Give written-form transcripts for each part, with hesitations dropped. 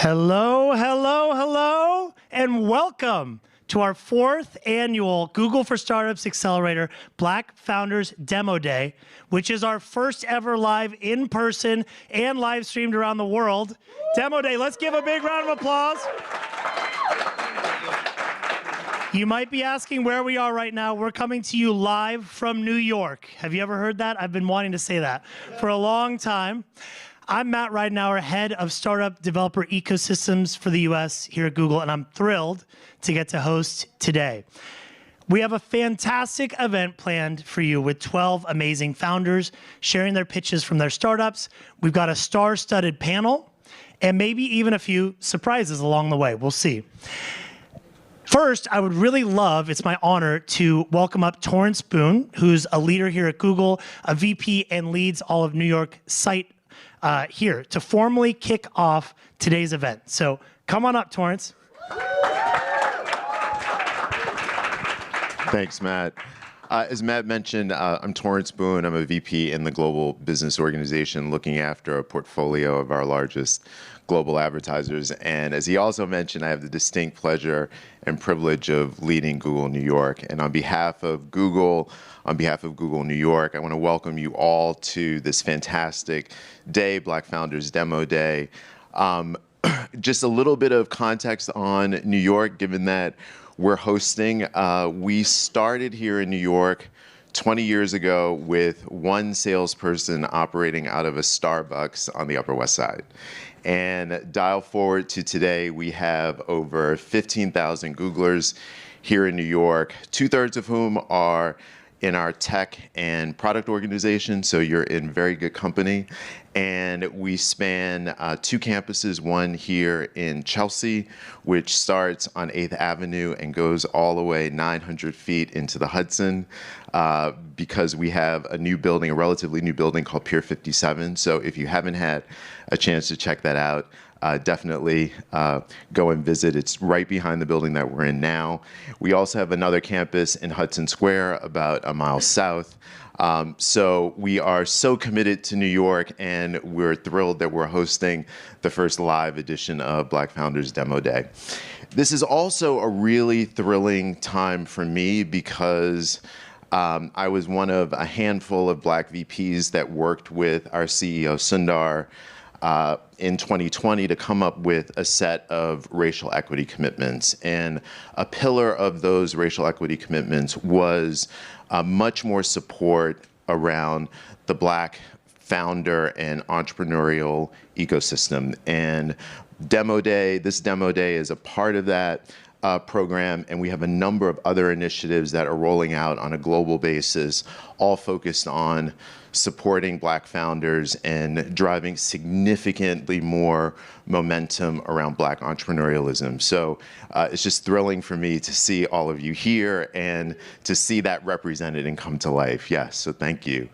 Hello, hello, hello, and welcome to our 4th annual Google for Startups Accelerator Black Founders Demo Day, which is our first ever live in person and live streamed around the world. Demo Day, let's give a big round of applause. You might be asking where we are right now. We're coming to you live from New York. Have you ever heard that? I've been wanting to say that for a long time. I'm Matt Ridenauer, head of startup developer ecosystems for the US here at Google, and I'm thrilled to get to host today. We have a fantastic event planned for you with 12 amazing founders sharing their pitches from their startups. We've got a star-studded panel and maybe even a few surprises along the way. We'll see. First, I would really love, it's my honor, to welcome up Torrance Boone, who's a leader here at Google, a VP, and leads all of New York site here to formally kick off today's event. So come on up, Torrance. Thanks, Matt. As Matt mentioned, I'm Torrance Boone. I'm a VP in the global business organization looking after a portfolio of our largest global advertisers. And as he also mentioned, I have the distinct pleasure and privilege of leading Google New York. And on behalf of Google New York, I want to welcome you all to this fantastic day, Black Founders Demo Day. Just a little bit of context on New York, given that we're hosting. We started here in New York 20 years ago with one salesperson operating out of a Starbucks on the Upper West Side. And dial forward to today, we have over 15,000 Googlers here in New York, 2/3 of whom are in our tech and product organization, so you're in very good company. And we span 2 campuses, one here in Chelsea, which starts on 8th Avenue and goes all the way 900 feet into the Hudson, because we have a new building, a relatively new building called Pier 57. So if you haven't had a chance to check that out, definitely go and visit. It's right behind the building that we're in now. We also have another campus in Hudson Square, about a mile south. So we are so committed to New York, and we're thrilled that we're hosting the first live edition of Black Founders Demo Day. This is also a really thrilling time for me because I was one of a handful of Black VPs that worked with our CEO, Sundar, in 2020 to come up with a set of racial equity commitments. And a pillar of those racial equity commitments was much more support around the Black founder and entrepreneurial ecosystem. And this Demo Day is a part of that program, and we have a number of other initiatives that are rolling out on a global basis, all focused on supporting Black founders and driving significantly more momentum around Black entrepreneurialism. So it's just thrilling for me to see all of you here and to see that represented and come to life. Yes, so thank you.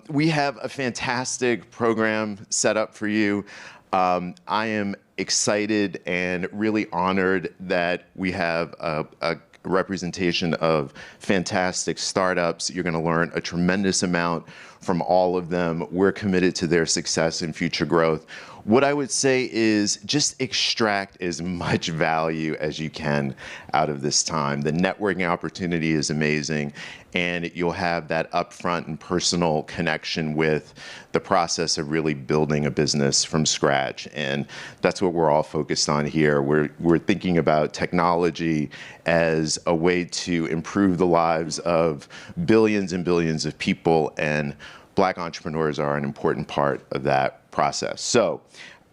We have a fantastic program set up for you. I am excited and really honored that we have a representation of fantastic startups. You're going to learn a tremendous amount from all of them. We're committed to their success and future growth. What I would say is just extract as much value as you can out of this time. The networking opportunity is amazing, and you'll have that upfront and personal connection with the process of really building a business from scratch. And that's what we're all focused on here. We're thinking about technology as a way to improve the lives of billions and billions of people, and Black entrepreneurs are an important part of that process. So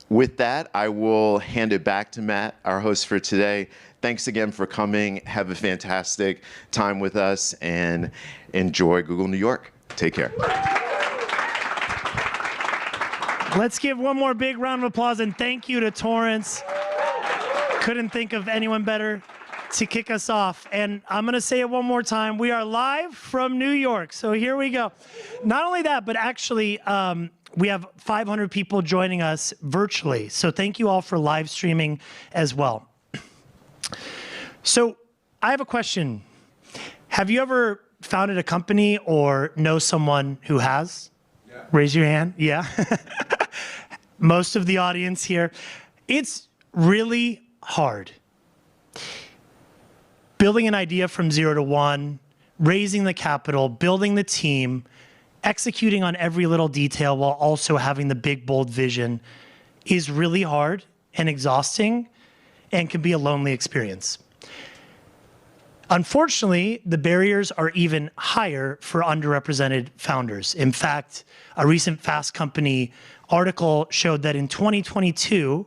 with that, I will hand it back to Matt, our host for today. Thanks again for coming. Have a fantastic time with us and enjoy Google New York. Take care. Let's give one more big round of applause and thank you to Torrance. Couldn't think of anyone better to kick us off. And I'm going to say it one more time. We are live from New York. So here we go. Not only that, but actually, we have 500 people joining us virtually. So thank you all for live streaming as well. So I have a question. Have you ever founded a company or know someone who has? Yeah. Raise your hand. Yeah. Most of the audience here. It's really hard. Building an idea from 0 to 1, raising the capital, building the team, executing on every little detail while also having the big, bold vision is really hard and exhausting and can be a lonely experience. Unfortunately, the barriers are even higher for underrepresented founders. In fact, a recent Fast Company article showed that in 2022,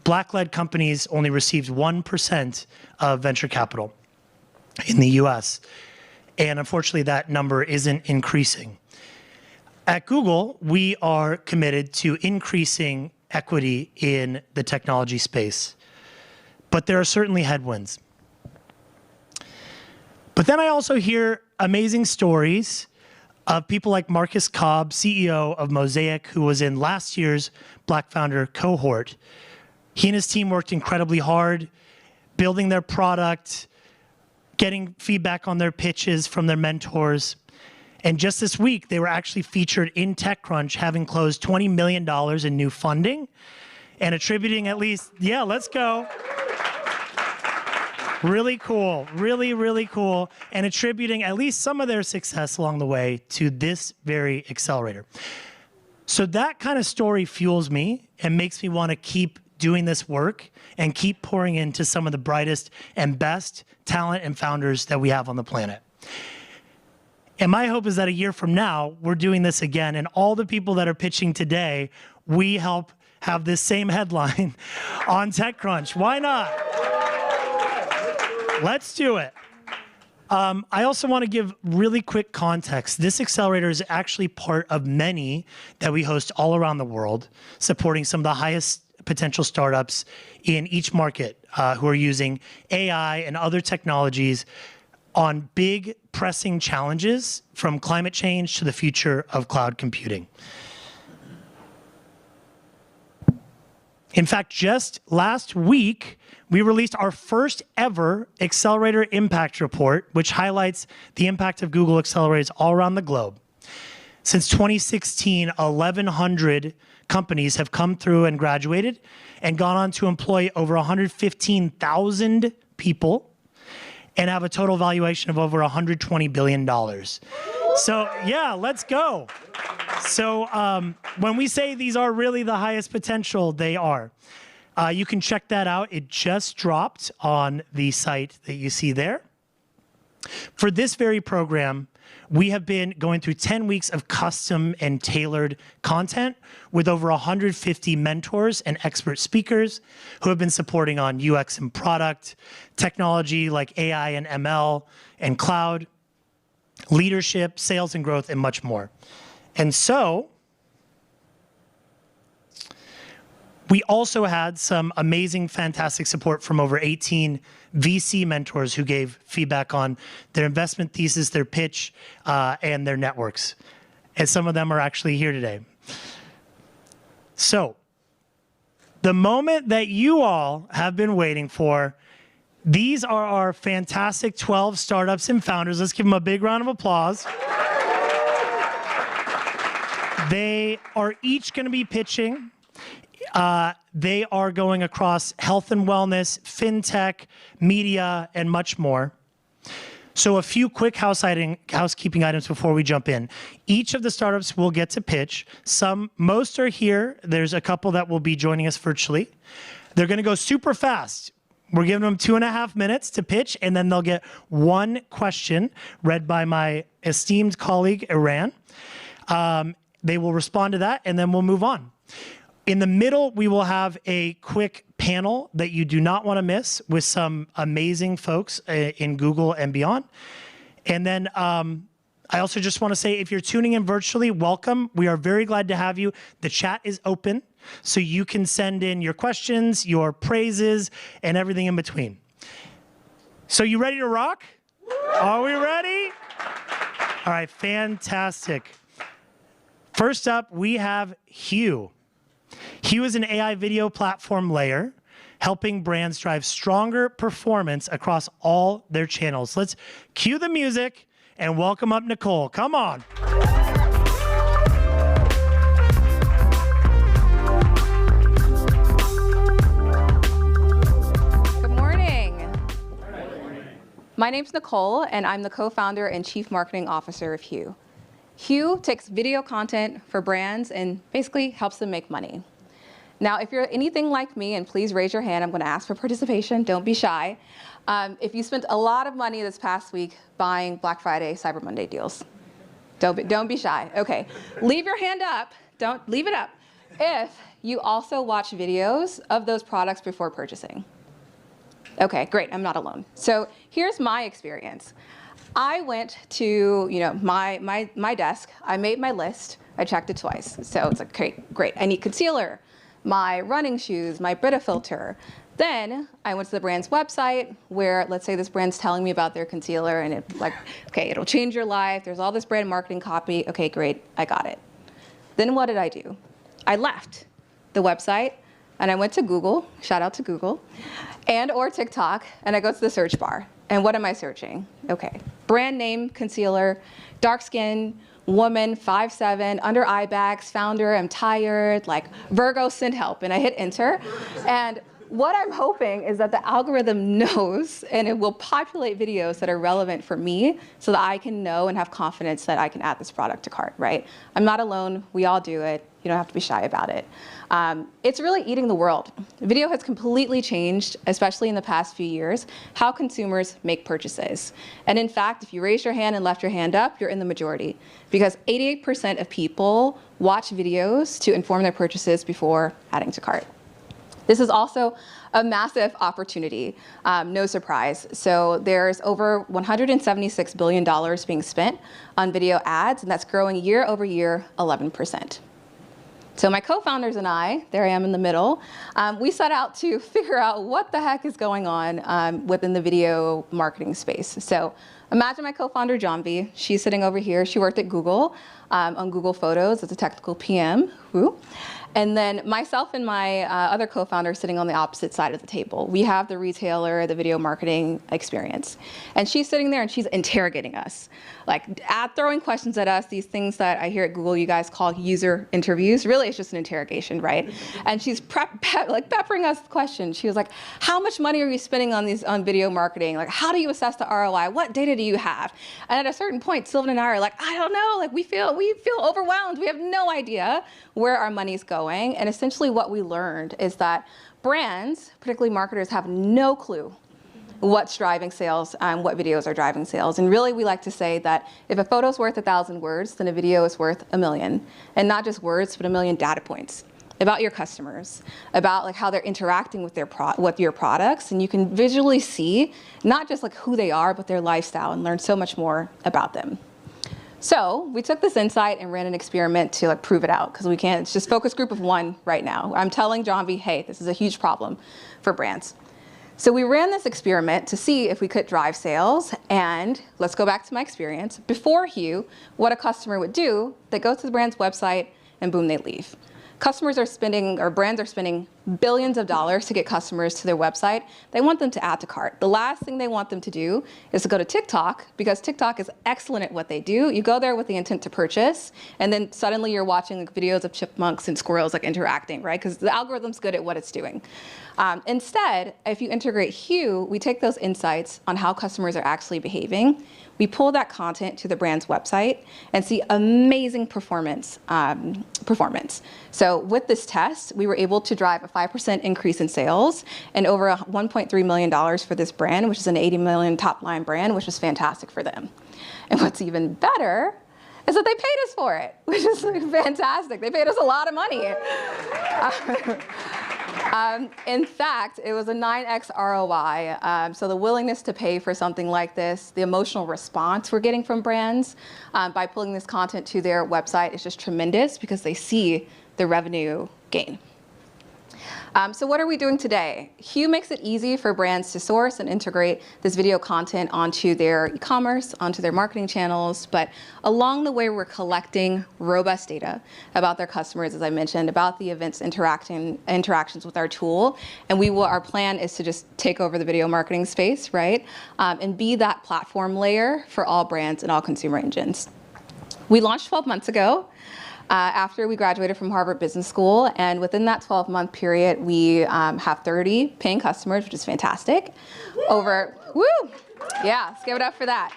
Black-led companies only received 1% of venture capital in the US. And unfortunately, that number isn't increasing. At Google, we are committed to increasing equity in the technology space. But there are certainly headwinds. But then I also hear amazing stories of people like Marcus Cobb, CEO of Mosaic, who was in last year's Black Founder cohort. He and his team worked incredibly hard, building their product, getting feedback on their pitches from their mentors. And just this week, they were actually featured in TechCrunch, having closed $20 million in new funding and attributing at least, yeah, let's go. Really cool, really, really cool, and attributing at least some of their success along the way to this very accelerator. So that kind of story fuels me and makes me want to keep doing this work and keep pouring into some of the brightest and best talent and founders that we have on the planet. And my hope is that a year from now, we're doing this again, and all the people that are pitching today, we help have this same headline on TechCrunch. Why not? Let's do it. I also want to give really quick context. This accelerator is actually part of many that we host all around the world, supporting some of the highest potential startups in each market who are using AI and other technologies on big pressing challenges, from climate change to the future of cloud computing. In fact, just last week, we released our first ever Accelerator Impact Report, which highlights the impact of Google accelerators all around the globe. Since 2016, 1,100 companies have come through and graduated and gone on to employ over 115,000 people and have a total valuation of over $120 billion. So yeah, let's go. So when we say these are really the highest potential, they are. You can check that out. It just dropped on the site that you see there. For this very program, we have been going through 10 weeks of custom and tailored content with over 150 mentors and expert speakers who have been supporting on UX and product, technology like AI and ML and cloud, leadership, sales and growth, and much more. And so we also had some amazing, fantastic support from over 18 VC mentors who gave feedback on their investment thesis, their pitch, and their networks. And some of them are actually here today. So, the moment that you all have been waiting for, these are our fantastic 12 startups and founders. Let's give them a big round of applause. They are each going to be pitching. They are going across health and wellness, fintech, media, and much more. So a few quick housekeeping items before we jump in. Each of the startups will get to pitch. Most are here. There's a couple that will be joining us virtually. They're going to go super fast. We're giving them 2.5 minutes to pitch, and then they'll get one question read by my esteemed colleague, Iran. They will respond to that, and then we'll move on. In the middle, we will have a quick panel that you do not want to miss with some amazing folks in Google and beyond. And then I also just want to say, if you're tuning in virtually, welcome. We are very glad to have you. The chat is open, so you can send in your questions, your praises, and everything in between. So you ready to rock? Are we ready? All right, fantastic. First up, we have Hue. Hue is an AI video platform layer, helping brands drive stronger performance across all their channels. Let's cue the music and welcome up Nicole. Come on. My name's Nicole, and I'm the co-founder and chief marketing officer of Hue. Hue takes video content for brands and basically helps them make money. Now, if you're anything like me, and please raise your hand, I'm going to ask for participation, don't be shy. If you spent a lot of money this past week buying Black Friday, Cyber Monday deals, don't be shy. Okay, leave your hand up, don't leave it up, if you also watch videos of those products before purchasing. Okay, great, I'm not alone. So here's my experience. I went to my desk, I made my list, I checked it twice. So it's like, okay, great, I need concealer, my running shoes, my Brita filter. Then I went to the brand's website where, let's say this brand's telling me about their concealer and it's like, okay, it'll change your life, there's all this brand marketing copy, okay, great, I got it. Then what did I do? I left the website and I went to Google, shout out to Google, and or TikTok, and I go to the search bar. And what am I searching? Okay, brand name concealer, dark skin, woman, 5'7", under eye bags, founder, I'm tired, like Virgo, send help. And I hit enter. And what I'm hoping is that the algorithm knows and it will populate videos that are relevant for me so that I can know and have confidence that I can add this product to cart, right? I'm not alone, we all do it. You don't have to be shy about it. It's really eating the world. Video has completely changed, especially in the past few years, how consumers make purchases. And in fact, if you raised your hand and left your hand up, you're in the majority, because 88% of people watch videos to inform their purchases before adding to cart. This is also a massive opportunity, no surprise. So there's over $176 billion being spent on video ads, and that's growing year over year, 11%. So my co-founders and I, there I am in the middle, we set out to figure out what the heck is going on within the video marketing space. So imagine my co-founder, Janvi. She's sitting over here. She worked at Google on Google Photos as a technical PM. Woo. And then myself and my other co-founder sitting on the opposite side of the table. We have the retailer, the video marketing experience. And she's sitting there and she's interrogating us, like throwing questions at us, these things that I hear at Google you guys call user interviews. Really, it's just an interrogation, right? And she's peppering us with questions. She was like, how much money are you spending on video marketing? Like, how do you assess the ROI? What data do you have? And at a certain point, Sylvan and I are like, I don't know, like we feel overwhelmed. We have no idea where our money's going. And essentially what we learned is that brands, particularly marketers, have no clue what's driving sales and what videos are driving sales. And really we like to say that if a photo's worth 1,000 words, then a video is worth 1,000,000. And not just words, but 1,000,000 data points about your customers, about like how they're interacting with your products. And you can visually see not just like who they are, but their lifestyle and learn so much more about them. So we took this insight and ran an experiment to like prove it out, because we can't, it's just focus group of one right now. I'm telling Janvi, hey, this is a huge problem for brands. So we ran this experiment to see if we could drive sales, and let's go back to my experience. Before Hue, what a customer would do, they go to the brand's website and boom, they leave. Customers are spending, or brands are spending billions of dollars to get customers to their website. They want them to add to cart. The last thing they want them to do is to go to TikTok, because TikTok is excellent at what they do. You go there with the intent to purchase, and then suddenly you're watching like videos of chipmunks and squirrels like interacting, right? Because the algorithm's good at what it's doing. Instead, if you integrate Hue, we take those insights on how customers are actually behaving. We pull that content to the brand's website and see amazing performance. So with this test, we were able to drive a 5% increase in sales and over $1.3 million for this brand, which is an 80 million top line brand, which was fantastic for them. And what's even better is that they paid us for it, which is fantastic. They paid us a lot of money. In fact, it was a 9x ROI. So the willingness to pay for something like this, the emotional response we're getting from brands by pulling this content to their website is just tremendous, because they see the revenue gain. So what are we doing today? Hue makes it easy for brands to source and integrate this video content onto their e-commerce, onto their marketing channels, but along the way we're collecting robust data about their customers, as I mentioned, about the events interactions with our tool, and our plan is to just take over the video marketing space, right? And be that platform layer for all brands and all consumer engines. We launched 12 months ago. After we graduated from Harvard Business School, and within that 12-month period, we have 30 paying customers, which is fantastic. Yeah, let's give it up for that.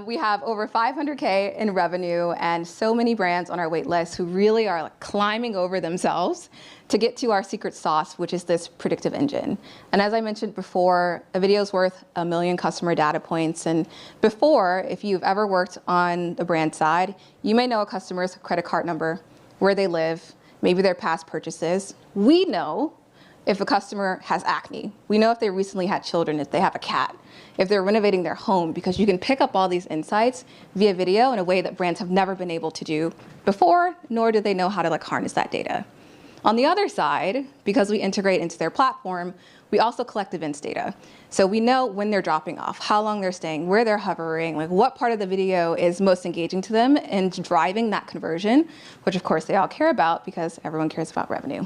We have over 500K in revenue and so many brands on our wait list who really are like climbing over themselves to get to our secret sauce, which is this predictive engine. And as I mentioned before, a video is worth 1 million customer data points. And before, if you've ever worked on the brand side, you may know a customer's credit card number, where they live, maybe their past purchases. We know if a customer has acne. We know if they recently had children, if they have a cat, if they're renovating their home, because you can pick up all these insights via video in a way that brands have never been able to do before, nor do they know how to harness that data. On the other side, because we integrate into their platform, we also collect events data. So we know when they're dropping off, how long they're staying, where they're hovering, what part of the video is most engaging to them and driving that conversion, which of course they all care about because everyone cares about revenue.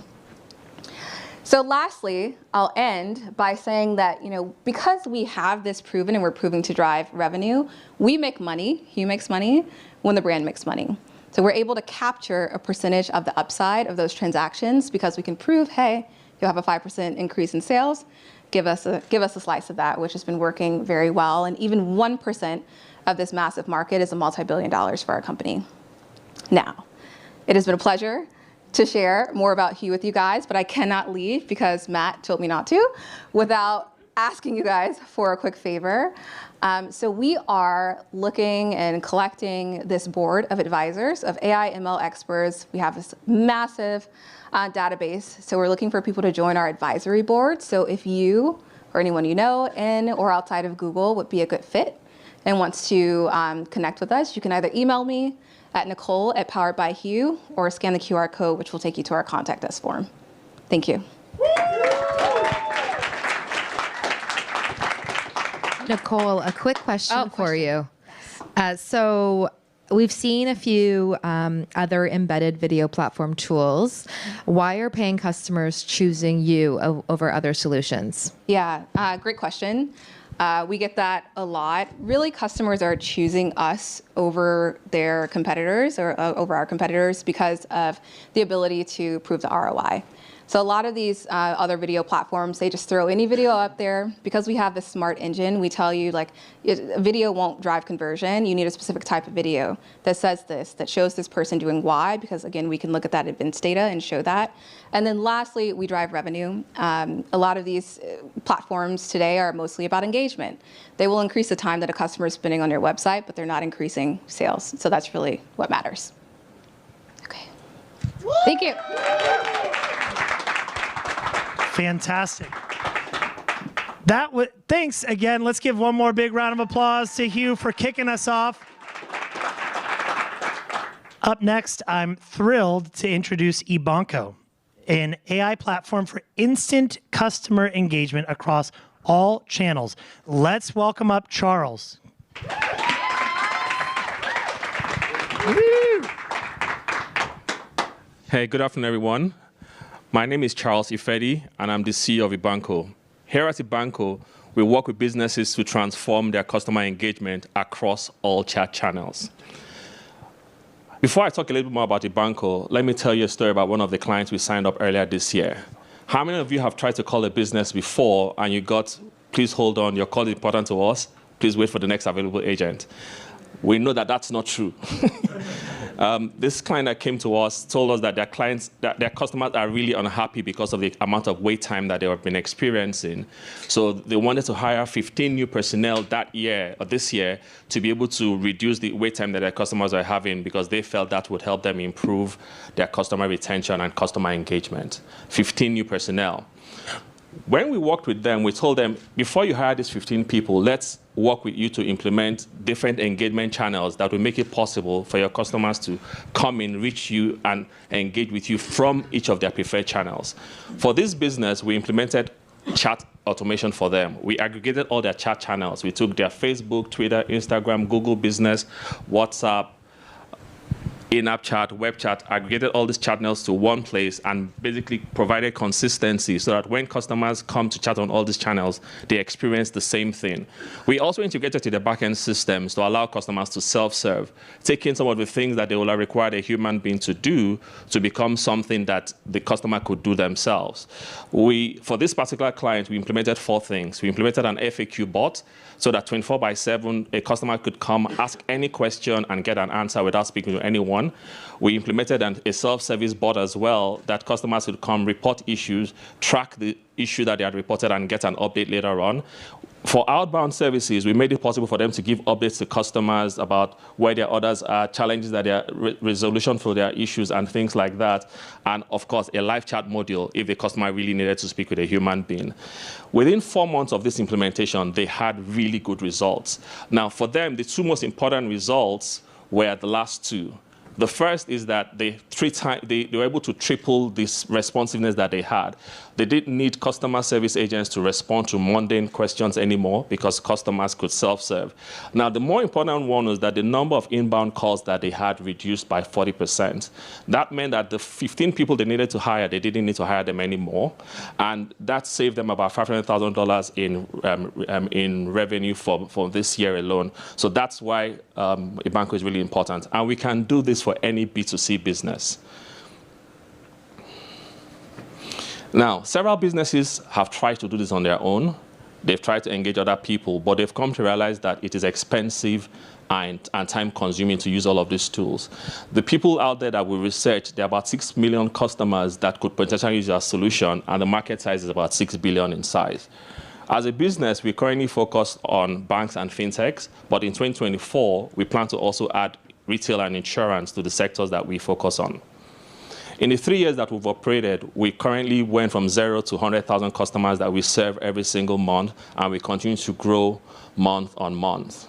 So lastly, I'll end by saying that, because we have this proven and we're proving to drive revenue, we make money, Hue makes money, when the brand makes money. So we're able to capture a percentage of the upside of those transactions because we can prove, hey, you'll have a 5% increase in sales, give us a slice of that, which has been working very well. And even 1% of this massive market is a multi-billion dollars for our company. Now, it has been a pleasure to share more about Hue with you guys, but I cannot leave because Matt told me not to without asking you guys for a quick favor. So we are looking and collecting this board of advisors, of AI ML experts. We have this massive database. So we're looking for people to join our advisory board. So if you or anyone you know in or outside of Google would be a good fit and wants to connect with us, you can either email me at Nicole@poweredbyhue or scan the QR code, which will take you to our contact us form. Thank you. Nicole, a quick question for you. So we've seen a few other embedded video platform tools. Why are paying customers choosing you over other solutions? Yeah, great question. We get that a lot. Really, customers are choosing us over their competitors or over our competitors because of the ability to prove the ROI. So a lot of these other video platforms, they just throw any video up there. Because we have this smart engine, we tell you a video won't drive conversion. You need a specific type of video that says this, that shows this person doing Y, because again, we can look at that events data and show that. And then lastly, we drive revenue. A lot of these platforms today are mostly about engagement. They will increase the time that a customer is spending on your website, but they're not increasing sales. So that's really what matters. Okay. Thank you. Fantastic. Thanks again. Let's give one more big round of applause to Hue for kicking us off. Up next, I'm thrilled to introduce Ibanco, an AI platform for instant customer engagement across all channels. Let's welcome up Charles. Hey, good afternoon, everyone. My name is Charles Ifedi, and I'm the CEO of Ibanco. Here at Ibanco, we work with businesses to transform their customer engagement across all chat channels. Before I talk a little bit more about Ibanco, let me tell you a story about one of the clients we signed up earlier this year. How many of you have tried to call a business before and you got, please hold on, your call is important to us, please wait for the next available agent? We know that that's not true. This client that came to us told us that their customers are really unhappy because of the amount of wait time that they have been experiencing. So they wanted to hire 15 new personnel that year or this year to be able to reduce the wait time that their customers are having because they felt that would help them improve their customer retention and customer engagement. 15 new personnel. When we worked with them, we told them, before you hire these 15 people, let's work with you to implement different engagement channels that will make it possible for your customers to come in, reach you, and engage with you from each of their preferred channels. For this business, we implemented chat automation for them. We aggregated all their chat channels. We took their Facebook, Twitter, Instagram, Google Business, WhatsApp, in-app chat, web chat, aggregated all these channels to one place and basically provided consistency so that when customers come to chat on all these channels, they experience the same thing. We also integrated to the backend systems to allow customers to self-serve, taking some of the things that they will have required a human being to do to become something that the customer could do themselves. For this particular client, we implemented 4 things. We implemented an FAQ bot so that 24/7, a customer could come, ask any question, and get an answer without speaking to anyone. We implemented a self-service bot as well that customers could come, report issues, track the issue that they had reported, and get an update later on. For outbound services, we made it possible for them to give updates to customers about where their orders are, challenges that their resolution for their issues, and things like that. And of course, a live chat module if the customer really needed to speak with a human being. Within 4 months of this implementation, they had really good results. Now, for them, the 2 most important results were the last 2. The first is that they were able to triple this responsiveness that they had. They didn't need customer service agents to respond to mundane questions anymore because customers could self-serve. Now, the more important one was that the number of inbound calls that they had reduced by 40%. That meant that the 15 people they needed to hire, they didn't need to hire them anymore. And that saved them about $500,000 in revenue for this year alone. So that's why Ibanco is really important. And we can do this for any B2C business. Now, several businesses have tried to do this on their own. They've tried to engage other people, but they've come to realize that it is expensive and time-consuming to use all of these tools. The people out there that we researched, there are about 6 million customers that could potentially use our solution, and the market size is about 6 billion in size. As a business, we currently focus on banks and fintechs, but in 2024, we plan to also add retail and insurance to the sectors that we focus on. In the 3 years that we've operated, we currently went from 0 to 100,000 customers that we serve every single month, and we continue to grow month on month.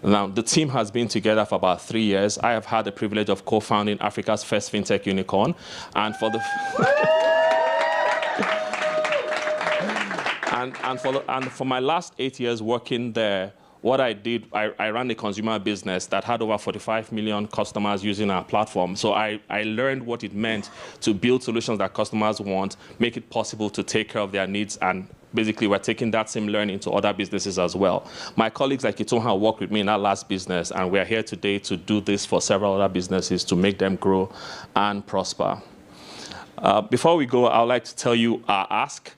Now, the team has been together for about 3 years. I have had the privilege of co-founding Africa's first fintech unicorn, and for the and for my last 8 years working there, what I did, I ran a consumer business that had over 45 million customers using our platform. So I learned what it meant to build solutions that customers want, make it possible to take care of their needs, and basically we're taking that same learning to other businesses as well. My colleagues like Itonha worked with me in that last business, and we're here today to do this for several other businesses to make them grow and prosper. Before we go, I would like to tell you our ask.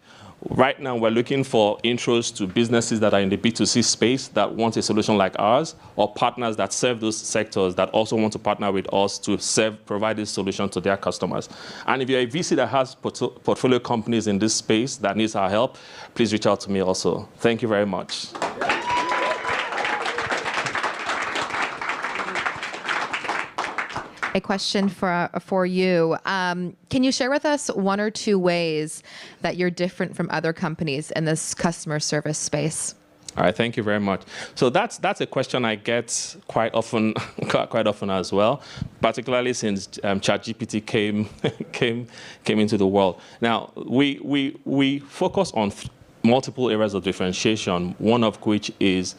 Right now, we're looking for intros to businesses that are in the B2C space that want a solution like ours, or partners that serve those sectors that also want to partner with us to provide this solution to their customers. And if you're a VC that has portfolio companies in this space that needs our help, please reach out to me also. Thank you very much. A question for you. Can you share with us 1 or 2 ways that you're different from other companies in this customer service space? All right, thank you very much. So that's a question I get quite often as well, particularly since ChatGPT came into the world. Now, we focus on multiple areas of differentiation, one of which is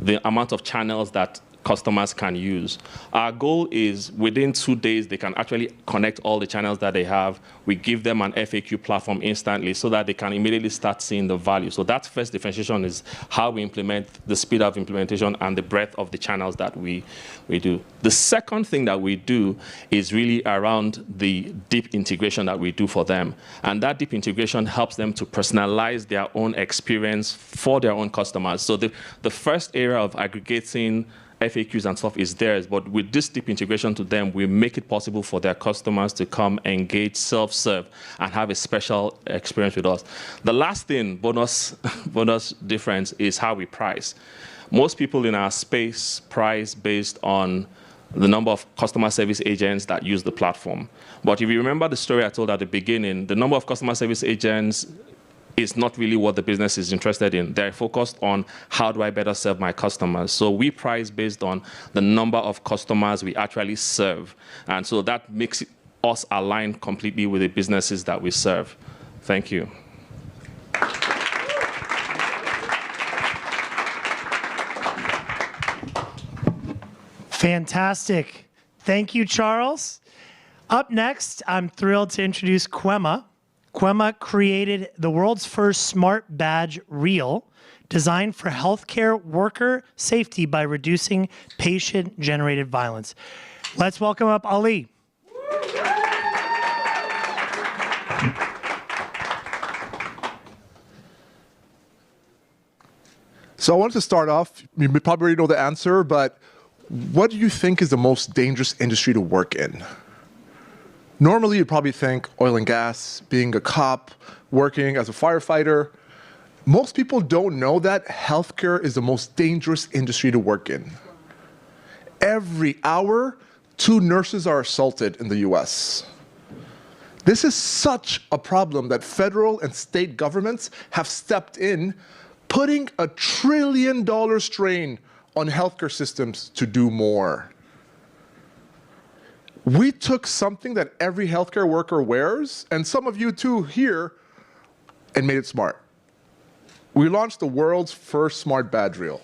the amount of channels that customers can use. Our goal is within 2 days, they can actually connect all the channels that they have. We give them an FAQ platform instantly so that they can immediately start seeing the value. So that first differentiation is how we implement, the speed of implementation and the breadth of the channels that we do. The second thing that we do is really around the deep integration that we do for them. And that deep integration helps them to personalize their own experience for their own customers. So the first area of aggregating FAQs and stuff is theirs, but with this deep integration to them, we make it possible for their customers to come, engage, self-serve, and have a special experience with us. The last thing, bonus difference, is how we price. Most people in our space price based on the number of customer service agents that use the platform. But if you remember the story I told at the beginning, the number of customer service agents is not really what the business is interested in. They're focused on how do I better serve my customers. So we price based on the number of customers we actually serve. And so that makes us align completely with the businesses that we serve. Thank you. Fantastic. Thank you, Charles. Up next, I'm thrilled to introduce Quema. Quema created the world's first smart badge reel designed for healthcare worker safety by reducing patient-generated violence. Let's welcome up Ali. So I wanted to start off, you probably already know the answer, but what do you think is the most dangerous industry to work in? Normally, you'd probably think oil and gas, being a cop, working as a firefighter. Most people don't know that healthcare is the most dangerous industry to work in. Every hour, 2 nurses are assaulted in the US. This is such a problem that federal and state governments have stepped in, putting $1 trillion strain on healthcare systems to do more. We took something that every healthcare worker wears, and some of you too here, and made it smart. We launched the world's first smart badge reel.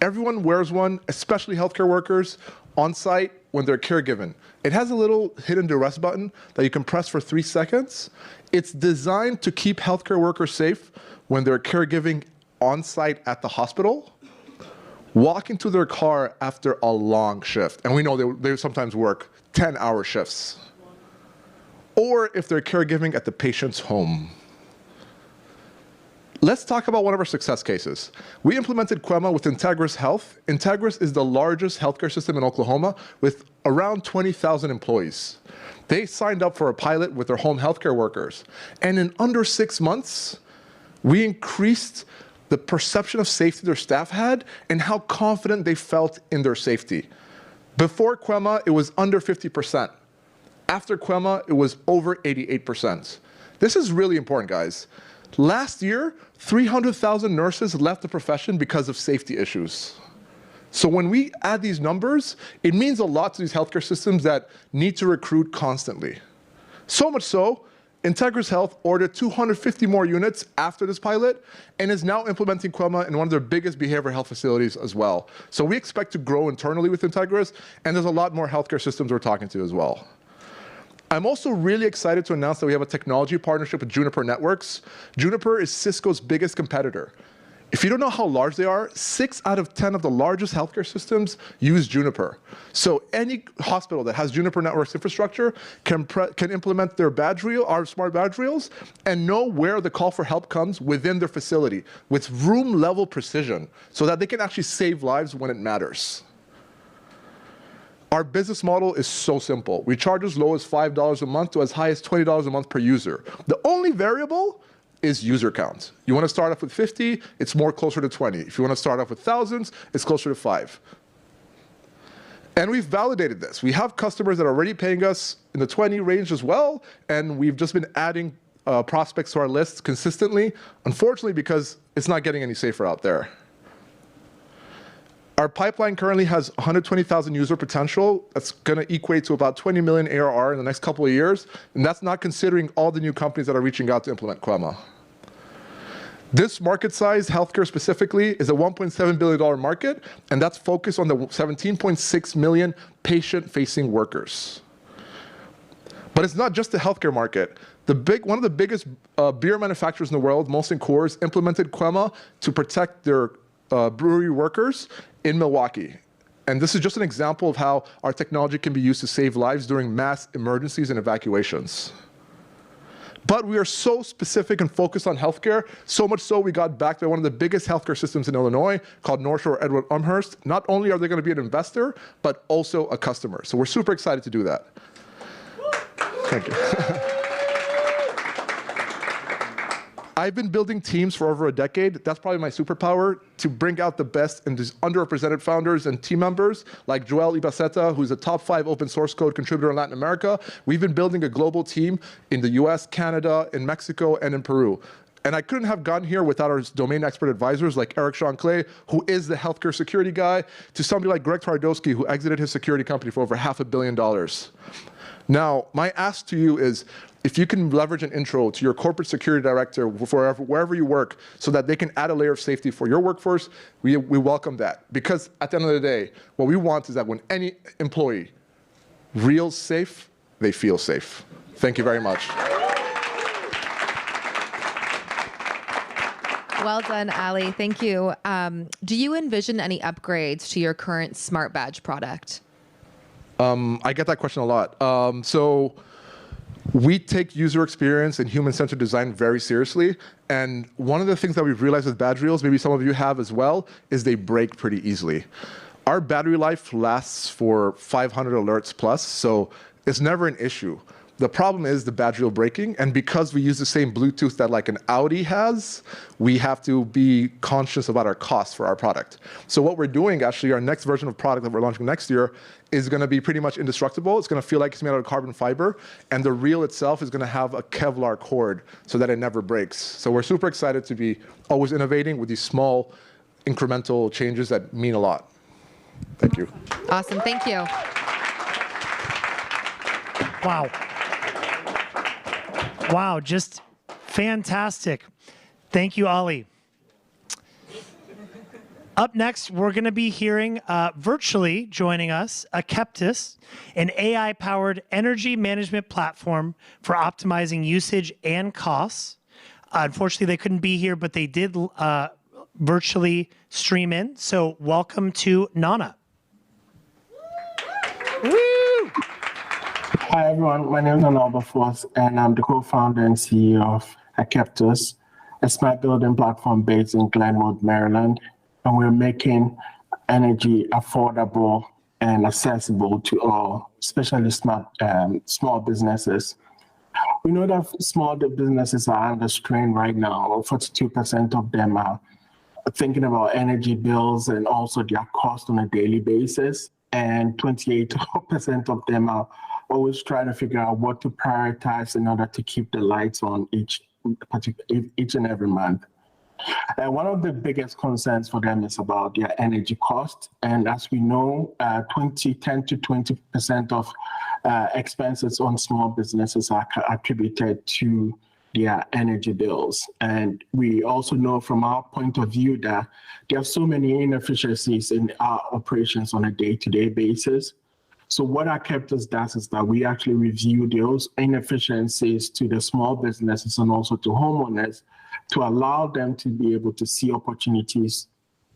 Everyone wears one, especially healthcare workers, on site when they're caregiving. It has a little hidden duress button that you can press for 3 seconds. It's designed to keep healthcare workers safe when they're caregiving on site at the hospital, walking to their car after a long shift. And we know they sometimes work 10-hour shifts. Or if they're caregiving at the patient's home. Let's talk about one of our success cases. We implemented Quema with Integris Health. Integris is the largest healthcare system in Oklahoma with around 20,000 employees. They signed up for a pilot with their home healthcare workers. And in under 6 months, we increased the perception of safety their staff had and how confident they felt in their safety. Before Quema, it was under 50%. After Quema, it was over 88%. This is really important, guys. Last year, 300,000 nurses left the profession because of safety issues. So when we add these numbers, it means a lot to these healthcare systems that need to recruit constantly. So much so, Integris Health ordered 250 more units after this pilot and is now implementing Quema in one of their biggest behavioral health facilities as well. So we expect to grow internally with Integris, and there's a lot more healthcare systems we're talking to as well. I'm also really excited to announce that we have a technology partnership with Juniper Networks. Juniper is Cisco's biggest competitor. If you don't know how large they are, 6 out of 10 of the largest healthcare systems use Juniper. So any hospital that has Juniper Networks infrastructure can implement their badge reel, our smart badge reels, and know where the call for help comes within their facility with room-level precision so that they can actually save lives when it matters. Our business model is so simple. We charge as low as $5 a month to as high as $20 a month per user. The only variable is user count. You want to start off with 50, it's more closer to 20. If you want to start off with thousands, it's closer to 5. And we've validated this. We have customers that are already paying us in the 20 range as well, and we've just been adding prospects to our lists consistently, unfortunately because it's not getting any safer out there. Our pipeline currently has 120,000 user potential. That's going to equate to about 20 million ARR in the next couple of years, and that's not considering all the new companies that are reaching out to implement Quema. This market size, healthcare specifically, is a $1.7 billion market, and that's focused on the 17.6 million patient-facing workers. But it's not just the healthcare market. One of the biggest beer manufacturers in the world, Molson Coors, implemented Quema to protect their brewery workers in Milwaukee. And this is just an example of how our technology can be used to save lives during mass emergencies and evacuations. But we are so specific and focused on healthcare, so much so we got backed by one of the biggest healthcare systems in Illinois called North Shore Edward Elmhurst. Not only are they going to be an investor, but also a customer. So we're super excited to do that. Thank you. I've been building teams for over a decade. That's probably my superpower, to bring out the best in these underrepresented founders and team members like Joel Ibaceta, who's a top 5 open source code contributor in Latin America. We've been building a global team in the US, Canada, in Mexico, and in Peru. And I couldn't have gotten here without our domain expert advisors like Eric Sean Clay, who is the healthcare security guy, to somebody like Greg Twardowski, who exited his security company for over $500 million. Now, my ask to you is, if you can leverage an intro to your corporate security director wherever you work so that they can add a layer of safety for your workforce, we welcome that. Because at the end of the day, what we want is that when any employee real safe, they feel safe. Thank you very much. Well done, Ali. Thank you. Do you envision any upgrades to your current Smart Badge product? I get that question a lot. So we take user experience and human-centered design very seriously. And one of the things that we've realized with badge reels, maybe some of you have as well, is they break pretty easily. Our battery life lasts for 500 alerts plus, so it's never an issue. The problem is the badge reel breaking, and because we use the same Bluetooth that like an Audi has, we have to be conscious about our costs for our product. So what we're doing, actually, our next version of product that we're launching next year is going to be pretty much indestructible. It's going to feel like it's made out of carbon fiber, and the reel itself is going to have a Kevlar cord so that it never breaks. So we're super excited to be always innovating with these small incremental changes that mean a lot. Thank you. Awesome. Thank you. Wow. Wow, just fantastic. Thank you, Ali. Up next, we're going to be hearing virtually joining us, Akeptus, an AI-powered energy management platform for optimizing usage and costs. Unfortunately, they couldn't be here, but they did virtually stream in. So welcome to Nana. Woo! Hi, everyone. My name is Nana Albaforth, and I'm the co-founder and CEO of Akeptus, a smart building platform based in Glenwood, Maryland. And we're making energy affordable and accessible to all, especially small businesses. We know that small businesses are under strain right now. 42% of them are thinking about energy bills and also their cost on a daily basis. And 28% of them are always trying to figure out what to prioritize in order to keep the lights on each and every month. And one of the biggest concerns for them is about their energy cost. And as we know, 10 to 20% of expenses on small businesses are attributed to their energy bills. And we also know from our point of view that there are so many inefficiencies in our operations on a day-to-day basis. So what Akeptus does is that we actually review those inefficiencies to the small businesses and also to homeowners to allow them to be able to see opportunities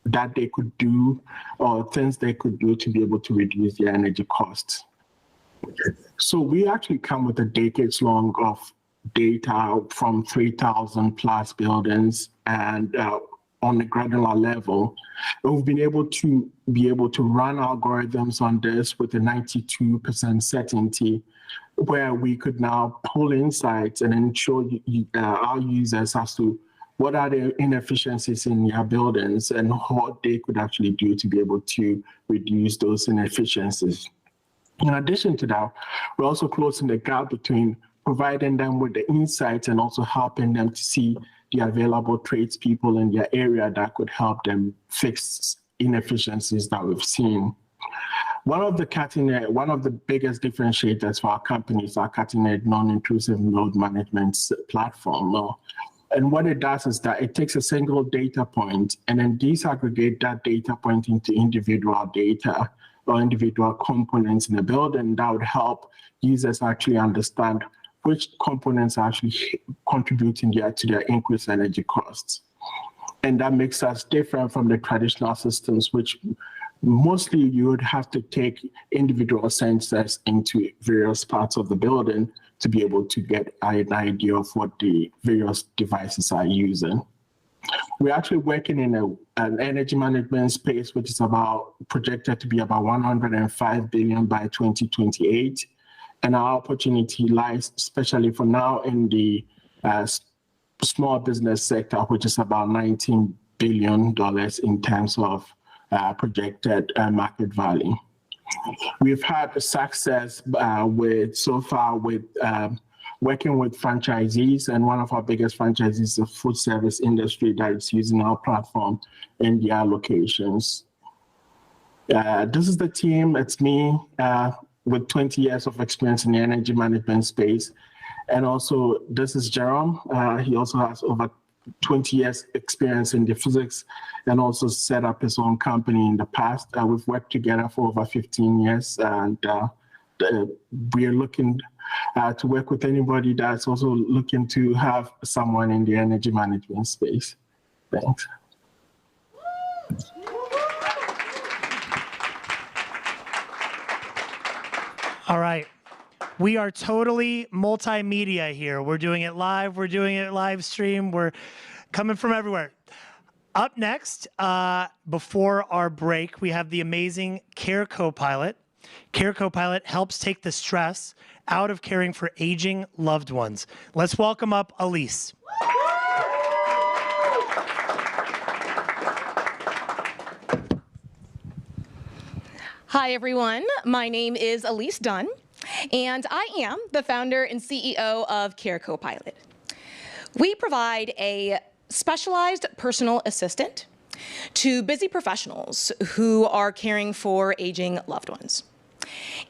that they could do or things they could do to be able to reduce their energy costs. So we actually come with a decades long of data from 3,000 plus buildings and on a granular level. And we've been able to run algorithms on this with a 92% certainty, where we could now pull insights and ensure our users as to what are the inefficiencies in their buildings and what they could actually do to be able to reduce those inefficiencies. In addition to that, we're also closing the gap between providing them with the insights and also helping them to see the available tradespeople in their area that could help them fix inefficiencies that we've seen. One of the biggest differentiators for our company is our cutting-edge non-intrusive load management platform. And what it does is that it takes a single data point and then disaggregate that data point into individual data or individual components in the building that would help users actually understand which components are actually contributing to their increased energy costs. And that makes us different from the traditional systems, which mostly you would have to take individual sensors into various parts of the building to be able to get an idea of what the various devices are using. We're actually working in an energy management space, which is projected to be about $105 billion by 2028. And our opportunity lies, especially for now, in the small business sector, which is about $19 billion in terms of projected market value. We've had success so far with working with franchisees, and one of our biggest franchisees is the food service industry that is using our platform in their locations. This is the team. It's me with 20 years of experience in the energy management space. And also, this is Jerome. He also has over 20 years experience in the physics and also set up his own company in the past. We've worked together for over 15 years, and we're looking to work with anybody that's also looking to have someone in the energy management space. Thanks. All right. We are totally multimedia here. We're doing it live. We're doing it live stream. We're coming from everywhere. Up next, before our break, we have the amazing Care Copilot. Care Copilot helps take the stress out of caring for aging loved ones. Let's welcome up Elise. Hi, everyone. My name is Elise Dunn, and I am the founder and CEO of Care Copilot. We provide a specialized personal assistant to busy professionals who are caring for aging loved ones.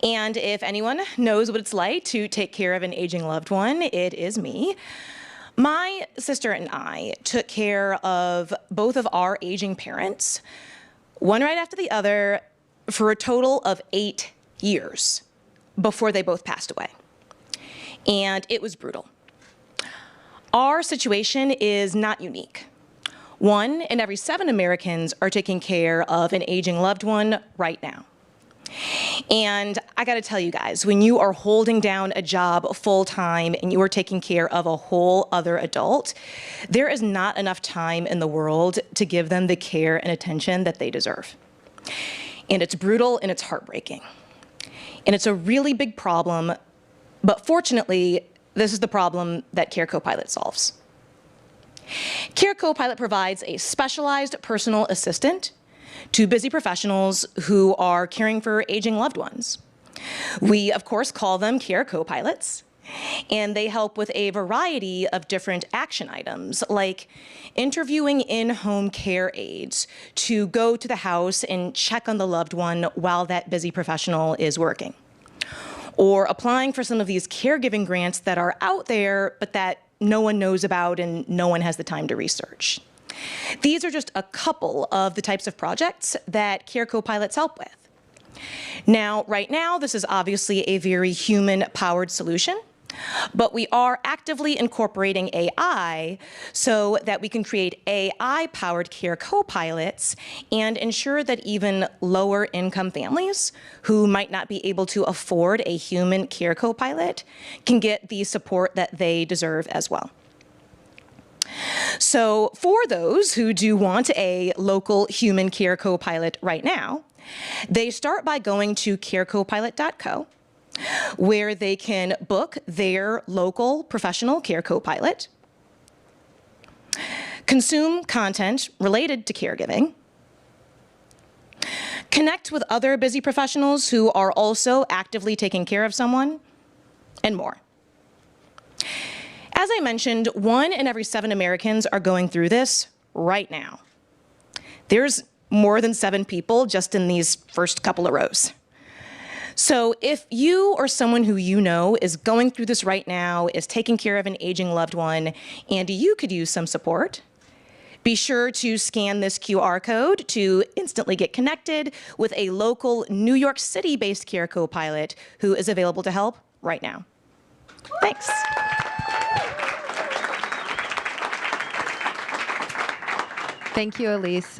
And if anyone knows what it's like to take care of an aging loved one, it is me. My sister and I took care of both of our aging parents, one right after the other, for a total of 8 years before they both passed away. And it was brutal. Our situation is not unique. 1 in every 7 Americans are taking care of an aging loved one right now. And I gotta tell you guys, when you are holding down a job full-time and you are taking care of a whole other adult, there is not enough time in the world to give them the care and attention that they deserve. And it's brutal and it's heartbreaking. And it's a really big problem, but fortunately, this is the problem that Care Copilot solves. Care Copilot provides a specialized personal assistant to busy professionals who are caring for aging loved ones. We, of course, call them Care Copilots, and they help with a variety of different action items, like interviewing in-home care aides to go to the house and check on the loved one while that busy professional is working, or applying for some of these caregiving grants that are out there, but that no one knows about and no one has the time to research. These are just a couple of the types of projects that Care Copilots help with. Now, right now, this is obviously a very human-powered solution, but we are actively incorporating AI so that we can create AI-powered Care Copilots and ensure that even lower-income families who might not be able to afford a human Care Copilot can get the support that they deserve as well. So for those who do want a local human Care Copilot right now, they start by going to carecopilot.co, where they can book their local professional Care Copilot, consume content related to caregiving, connect with other busy professionals who are also actively taking care of someone, and more. As I mentioned, 1 in every 7 Americans are going through this right now. There's more than 7 people just in these first couple of rows. So if you or someone who you know is going through this right now, is taking care of an aging loved one, and you could use some support, be sure to scan this QR code to instantly get connected with a local New York City-based Care Copilot who is available to help right now. Thanks. Thank you, Elise.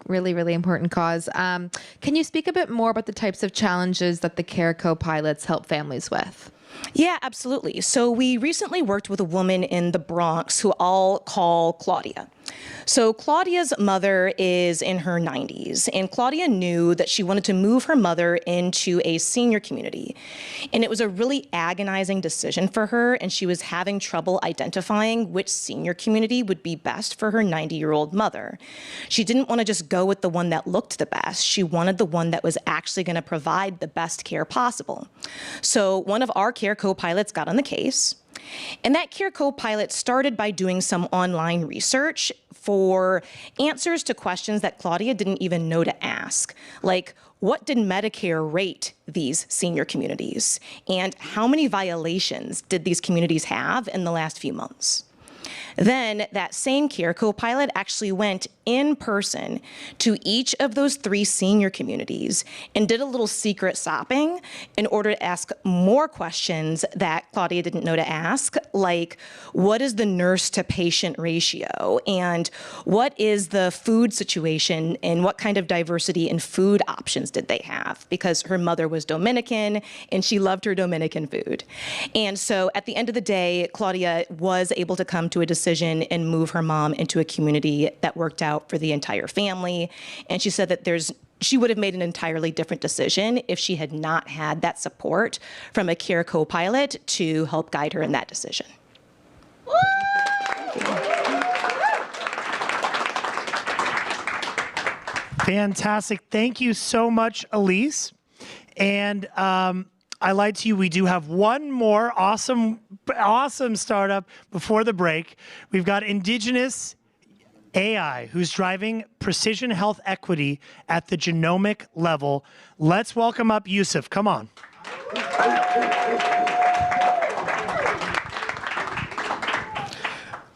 Really, really important cause. Can you speak a bit more about the types of challenges that the Care Co-Pilots help families with? Yeah, absolutely. So we recently worked with a woman in the Bronx who I'll call Claudia. So Claudia's mother is in her 90s, and Claudia knew that she wanted to move her mother into a senior community. And it was a really agonizing decision for her, and she was having trouble identifying which senior community would be best for her 90-year-old mother. She didn't want to just go with the one that looked the best. She wanted the one that was actually going to provide the best care possible. So one of our Care Co-Pilots got on the case. And that Care Co-Pilot started by doing some online research for answers to questions that Claudia didn't even know to ask, like what did Medicare rate these senior communities? And how many violations did these communities have in the last few months? Then that same Care co-pilot actually went in person to each of those 3 senior communities and did a little secret stopping in order to ask more questions that Claudia didn't know to ask, like what is the nurse to patient ratio, and what is the food situation, and what kind of diversity in food options did they have, because her mother was Dominican and she loved her Dominican food. And so at the end of the day, Claudia was able to come to a decision and move her mom into a community that worked out for the entire family. And she said that she would have made an entirely different decision if she had not had that support from a Care co-pilot to help guide her in that decision. Fantastic. Thank you so much, Elise. And I lied to you. We do have one more awesome startup before the break. We've got Indigenous AI, who's driving precision health equity at the genomic level. Let's welcome up Yusuf. Come on.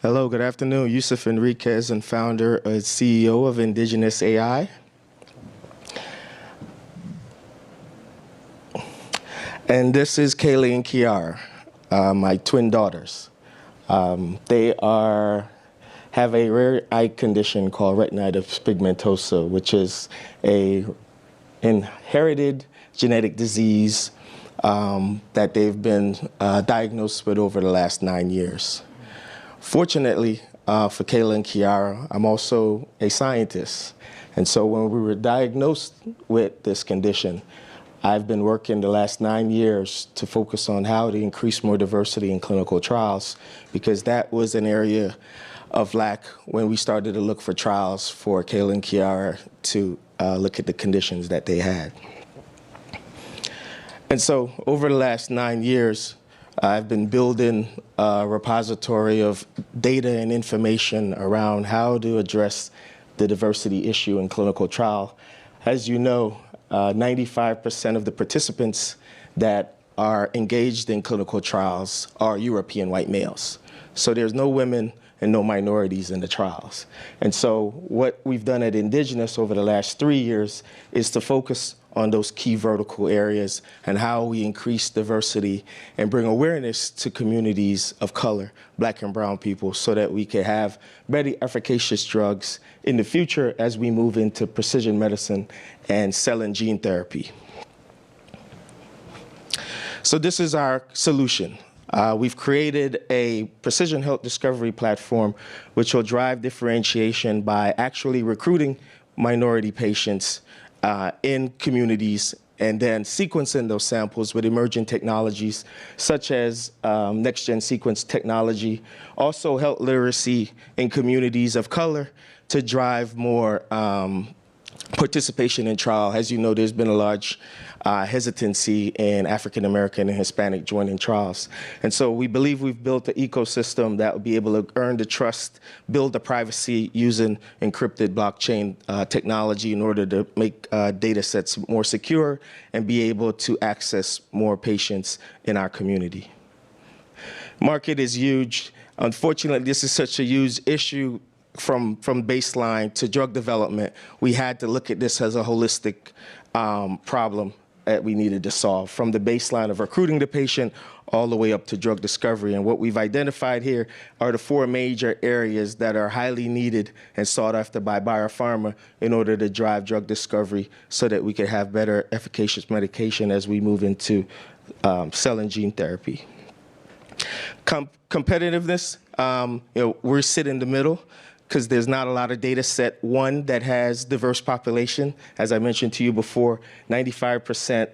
Hello, good afternoon. Yusuf Enriquez, and founder and CEO of Indigenous AI. And this is Kaylee and Kiara, my twin daughters. They have a rare eye condition called retinitis pigmentosa, which is a inherited genetic disease that they've been diagnosed with over the last 9 years. Fortunately for Kayla and Kiara, I'm also a scientist. And so when we were diagnosed with this condition, I've been working the last 9 years to focus on how to increase more diversity in clinical trials, because that was an area of lack when we started to look for trials for Kayla and Kiara to look at the conditions that they had. And so over the last 9 years, I've been building a repository of data and information around how to address the diversity issue in clinical trial. As you know, 95% of the participants that are engaged in clinical trials are European white males. So there's no women and no minorities in the trials. And so what we've done at Indigenous over the last 3 years is to focus on those key vertical areas and how we increase diversity and bring awareness to communities of color, Black and brown people, so that we can have better efficacious drugs in the future as we move into precision medicine and cell and gene therapy. So this is our solution. We've created a precision health discovery platform which will drive differentiation by actually recruiting minority patients in communities and then sequencing those samples with emerging technologies such as next-gen sequence technology, also health literacy in communities of color to drive more participation in trial. As you know, there's been a large hesitancy in African American and Hispanic joining trials. And so we believe we've built an ecosystem that will be able to earn the trust, build the privacy using encrypted blockchain technology in order to make data sets more secure and be able to access more patients in our community. Market is huge. Unfortunately, this is such a huge issue from baseline to drug development. We had to look at this as a holistic problem that we needed to solve, from the baseline of recruiting the patient all the way up to drug discovery. And what we've identified here are the 4 major areas that are highly needed and sought after by biopharma in order to drive drug discovery so that we can have better efficacious medication as we move into cell and gene therapy. Competitiveness, we're sitting in the middle, because there's not a lot of data set, one, that has diverse population. As I mentioned to you before, 95%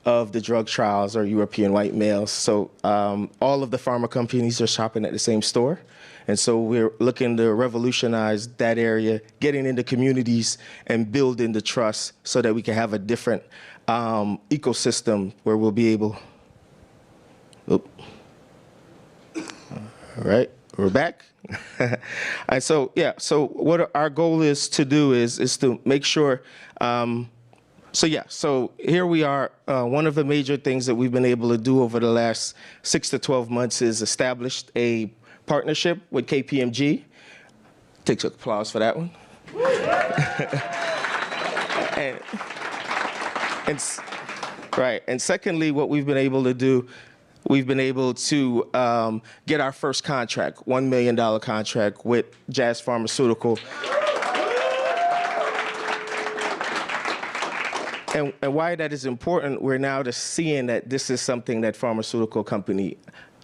of the drug trials are European white males. So all of the pharma companies are shopping at the same store. And so we're looking to revolutionize that area, getting into communities and building the trust so that we can have a different ecosystem where we'll be able, all right, we're back. And so, so what our goal is to do is to make sure, so here we are. One of the major things that we've been able to do over the last 6 to 12 months is established a partnership with KPMG. Take applause for that one. and secondly, what we've been able to do, we've been able to get our first contract, $1 million contract with Jazz Pharmaceutical. And why that is important, we're now just seeing that this is something that pharmaceutical company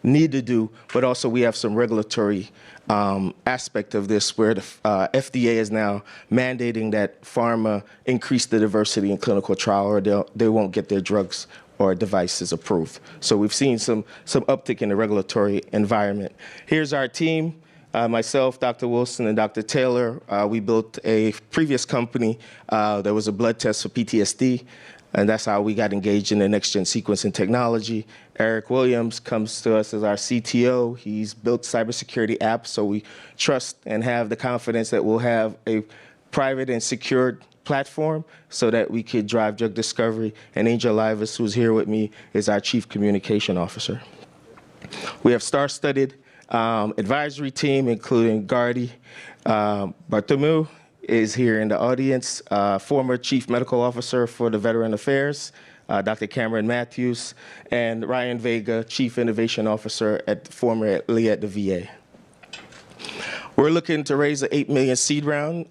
need to do, but also we have some regulatory aspect of this where the FDA is now mandating that pharma increase the diversity in clinical trial or they won't get their drugs or devices approved. So we've seen some uptick in the regulatory environment. Here's our team. Myself, Dr. Wilson, and Dr. Taylor, we built a previous company that was a blood test for PTSD, and that's how we got engaged in the next-gen sequencing technology. Eric Williams comes to us as our CTO. He's built cybersecurity apps, so we trust and have the confidence that we'll have a private and secured platform so that we could drive drug discovery. And Angel Livas, who's here with me, is our Chief Communication Officer. We have star-studded advisory team, including Gardy Bartomeu is here in the audience, former Chief Medical Officer for the Veteran Affairs, Dr. Cameron Matthews, and Ryan Vega, Chief Innovation Officer formerly at the VA. We're looking to raise an $8 million seed round.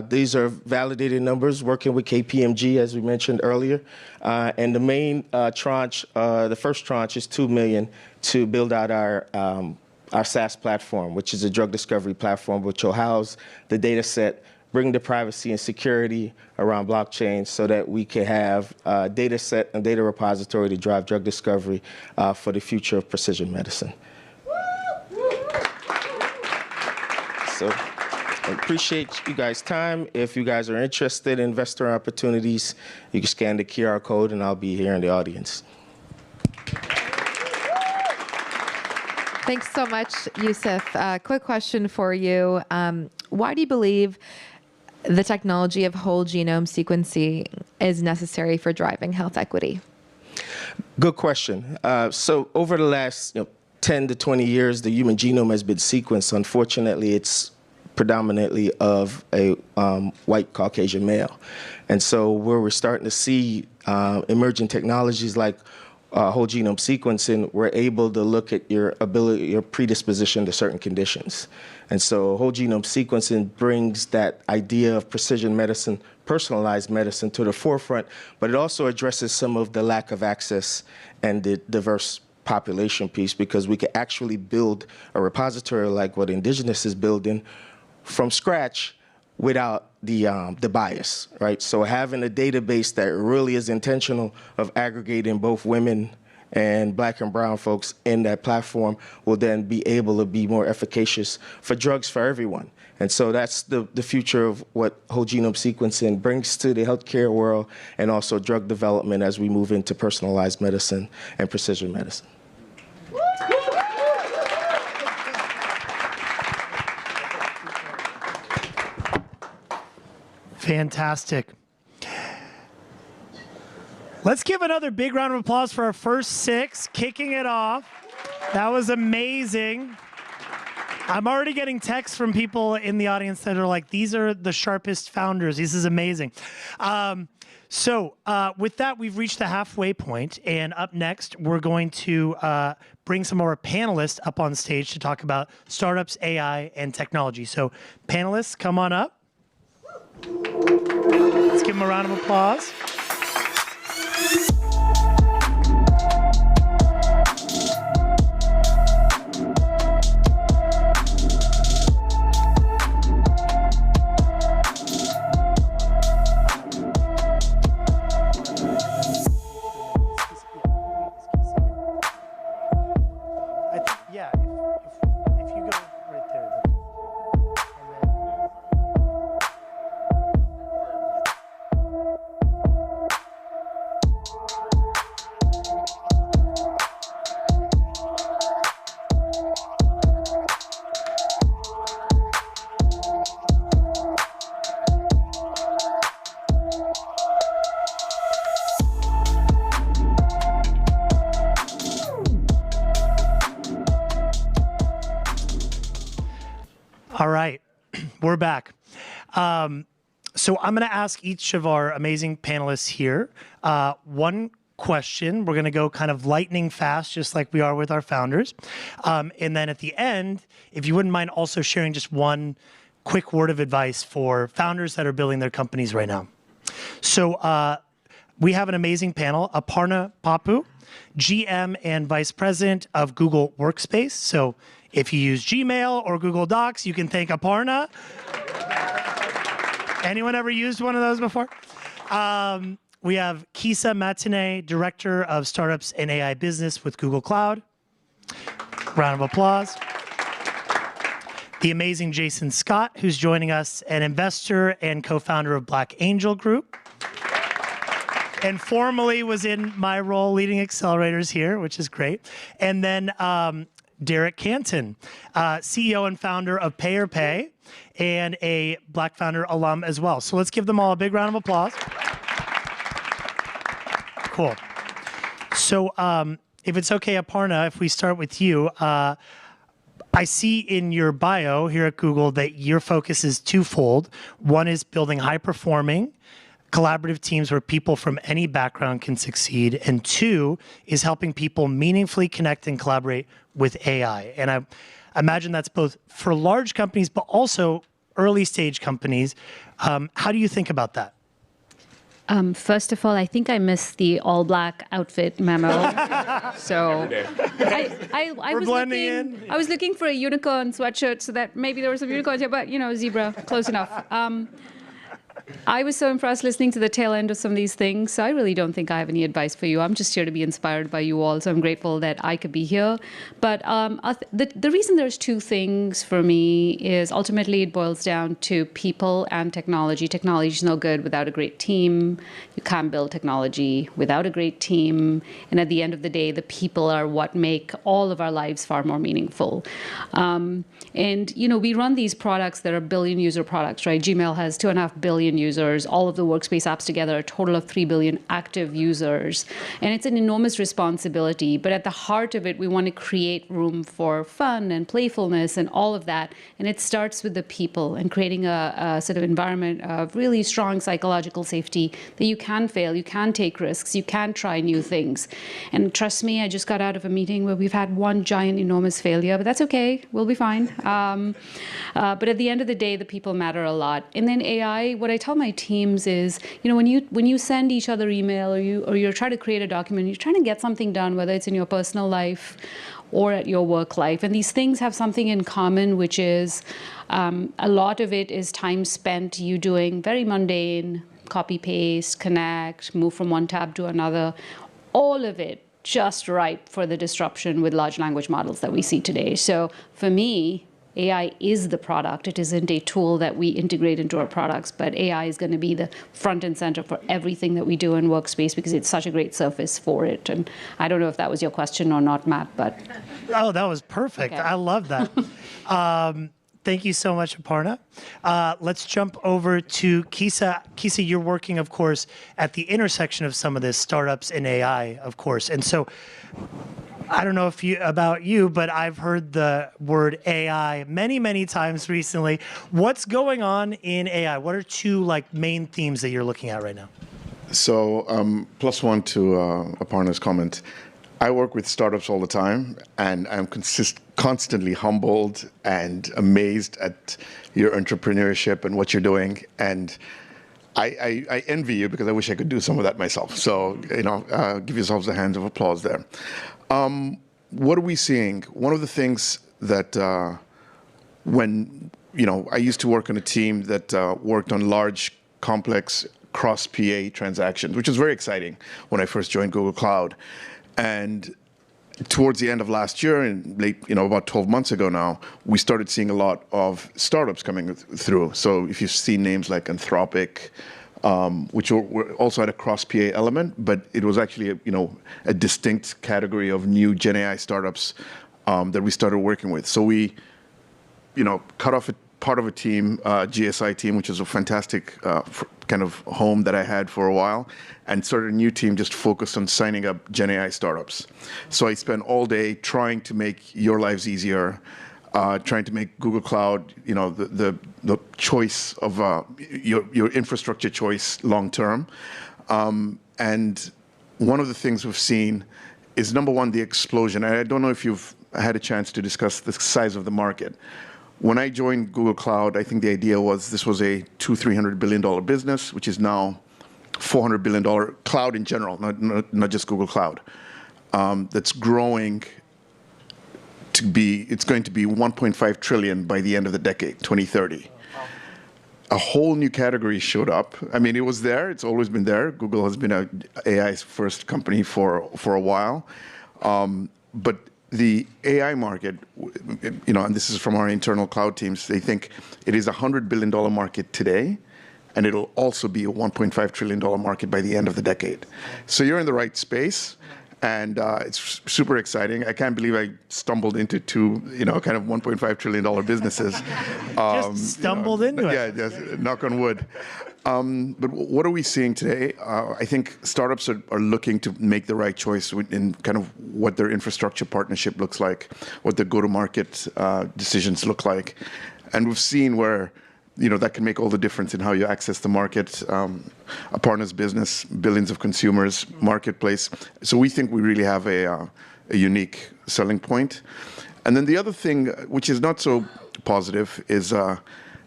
These are validated numbers, working with KPMG, as we mentioned earlier. And the main tranche, the first tranche is $2 million to build out our SaaS platform, which is a drug discovery platform, which will house the data set, bring the privacy and security around blockchain so that we can have a data set and data repository to drive drug discovery for the future of precision medicine. So I appreciate you guys' time. If you guys are interested in investor opportunities, you can scan the QR code and I'll be here in the audience. Thanks so much, Yusuf. Quick question for you. Why do you believe the technology of whole genome sequencing is necessary for driving health equity? Good question. So over the last 10 to 20 years, the human genome has been sequenced. Unfortunately, it's predominantly of a white Caucasian male. And so where we're starting to see emerging technologies like whole genome sequencing, we're able to look at your ability, your predisposition to certain conditions. And so whole genome sequencing brings that idea of precision medicine, personalized medicine to the forefront, but it also addresses some of the lack of access and the diverse population piece, because we can actually build a repository like what Indigenous is building from scratch without the bias, right? So having a database that really is intentional of aggregating both women and Black and brown folks in that platform will then be able to be more efficacious for drugs for everyone. And so that's the future of what whole genome sequencing brings to the healthcare world and also drug development as we move into personalized medicine and precision medicine. Fantastic. Let's give another big round of applause for our first 6, kicking it off. That was amazing. I'm already getting texts from people in the audience that are like, these are the sharpest founders. This is amazing. So with that, we've reached the halfway point, and up next, we're going to bring some of our panelists up on stage to talk about startups, AI, and technology. So panelists, come on up. Let's give them a round of applause. All right, we're back. So I'm going to ask each of our amazing panelists here one question. We're going to go kind of lightning fast, just like we are with our founders. And then at the end, if you wouldn't mind also sharing just one quick word of advice for founders that are building their companies right now. So we have an amazing panel, Aparna Papu, GM and Vice President of Google Workspace. So if you use Gmail or Google Docs, you can thank Aparna. Anyone ever used one of those before? We have Kisa Matinee, Director of Startups and AI Business with Google Cloud. Round of applause. The amazing Jason Scott, who's joining us, an investor and co-founder of Black Angel Group. And formerly was in my role leading accelerators here, which is great. And then Derek Canton, CEO and founder of PayerPay, and a Black Founder alum as well. So let's give them all a big round of applause. Cool. So if it's okay, Aparna, if we start with you, I see in your bio here at Google that your focus is twofold. One is building high-performing, collaborative teams where people from any background can succeed. And two is helping people meaningfully connect and collaborate with AI. And I imagine that's both for large companies, but also early stage companies. How do you think about that? First of all, I think I missed the all black outfit memo. So I was looking for a unicorn sweatshirt so that maybe there were some unicorns here, but zebra, close enough. I was so impressed listening to the tail end of some of these things. So I really don't think I have any advice for you. I'm just here to be inspired by you all. So I'm grateful that I could be here. But the reason there's two things for me is ultimately it boils down to people and technology. Technology is no good without a great team. You can't build technology without a great team. And at the end of the day, the people are what make all of our lives far more meaningful. And we run these products that are billion user products, right? Gmail has 2.5 billion users. All of the workspace apps together, a total of 3 billion active users. And it's an enormous responsibility. But at the heart of it, we want to create room for fun and playfulness and all of that. And it starts with the people and creating a sort of environment of really strong psychological safety that you can fail, you can take risks, you can try new things. And trust me, I just got out of a meeting where we've had one giant, enormous failure, but that's okay. We'll be fine. But at the end of the day, the people matter a lot. And then AI, what I tell my teams is, when you send each other email or you're trying to create a document, you're trying to get something done, whether it's in your personal life or at your work life. And these things have something in common, which is a lot of it is time spent you doing very mundane, copy, paste, connect, move from one tab to another, all of it just ripe for the disruption with large language models that we see today. So for me, AI is the product. It isn't a tool that we integrate into our products, but AI is going to be the front and center for everything that we do in Workspace because it's such a great surface for it. And I don't know if that was your question or not, Matt, but... Oh, that was perfect. Okay. I love that. Thank you so much, Aparna. Let's jump over to Kisa. Kisa, you're working, of course, at the intersection of some of this, startups and AI, of course. And so I don't know about you, but I've heard the word AI many, many times recently. What's going on in AI? What are two main themes that you're looking at right now? So plus one to Aparna's comment. I work with startups all the time, and I'm constantly humbled and amazed at your entrepreneurship and what you're doing. And I envy you because I wish I could do some of that myself. So, give yourselves a hand of applause there. What are we seeing? One of the things that when, I used to work on a team that worked on large, complex cross-PA transactions, which was very exciting when I first joined Google Cloud. And towards the end of last year, and late, about 12 months ago now, we started seeing a lot of startups coming through. So if you've seen names like Anthropic, which also had a cross-PA element, but it was actually a distinct category of new Gen AI startups that we started working with. So we, cut off a part of a team, GSI team, which is a fantastic kind of home that I had for a while, and started a new team just focused on signing up Gen AI startups. So I spent all day trying to make your lives easier, trying to make Google Cloud, the choice of your infrastructure choice long term. And one of the things we've seen is, number one, the explosion. I don't know if you've had a chance to discuss the size of the market. When I joined Google Cloud, I think the idea was this was a $200-300 billion business, which is now $400 billion cloud in general, not just Google Cloud. That's growing to be, it's going to be 1.5 trillion by the end of the decade, 2030. A whole new category showed up. I mean, it was there. It's always been there. Google has been an AI's first company for a while. But the AI market, and this is from our internal cloud teams, they think it is a $100 billion market today, and it'll also be a $1.5 trillion market by the end of the decade. So you're in the right space. And it's super exciting. I can't believe I stumbled into two, kind of $1.5 trillion businesses. Just stumbled into it. Yeah, just knock on wood. But what are we seeing today? I think startups are looking to make the right choice in kind of what their infrastructure partnership looks like, what their go-to-market decisions look like. And we've seen where that can make all the difference in how you access the market, a partner's business, billions of consumers, marketplace. So we think we really have a unique selling point. And then the other thing, which is not so positive, is,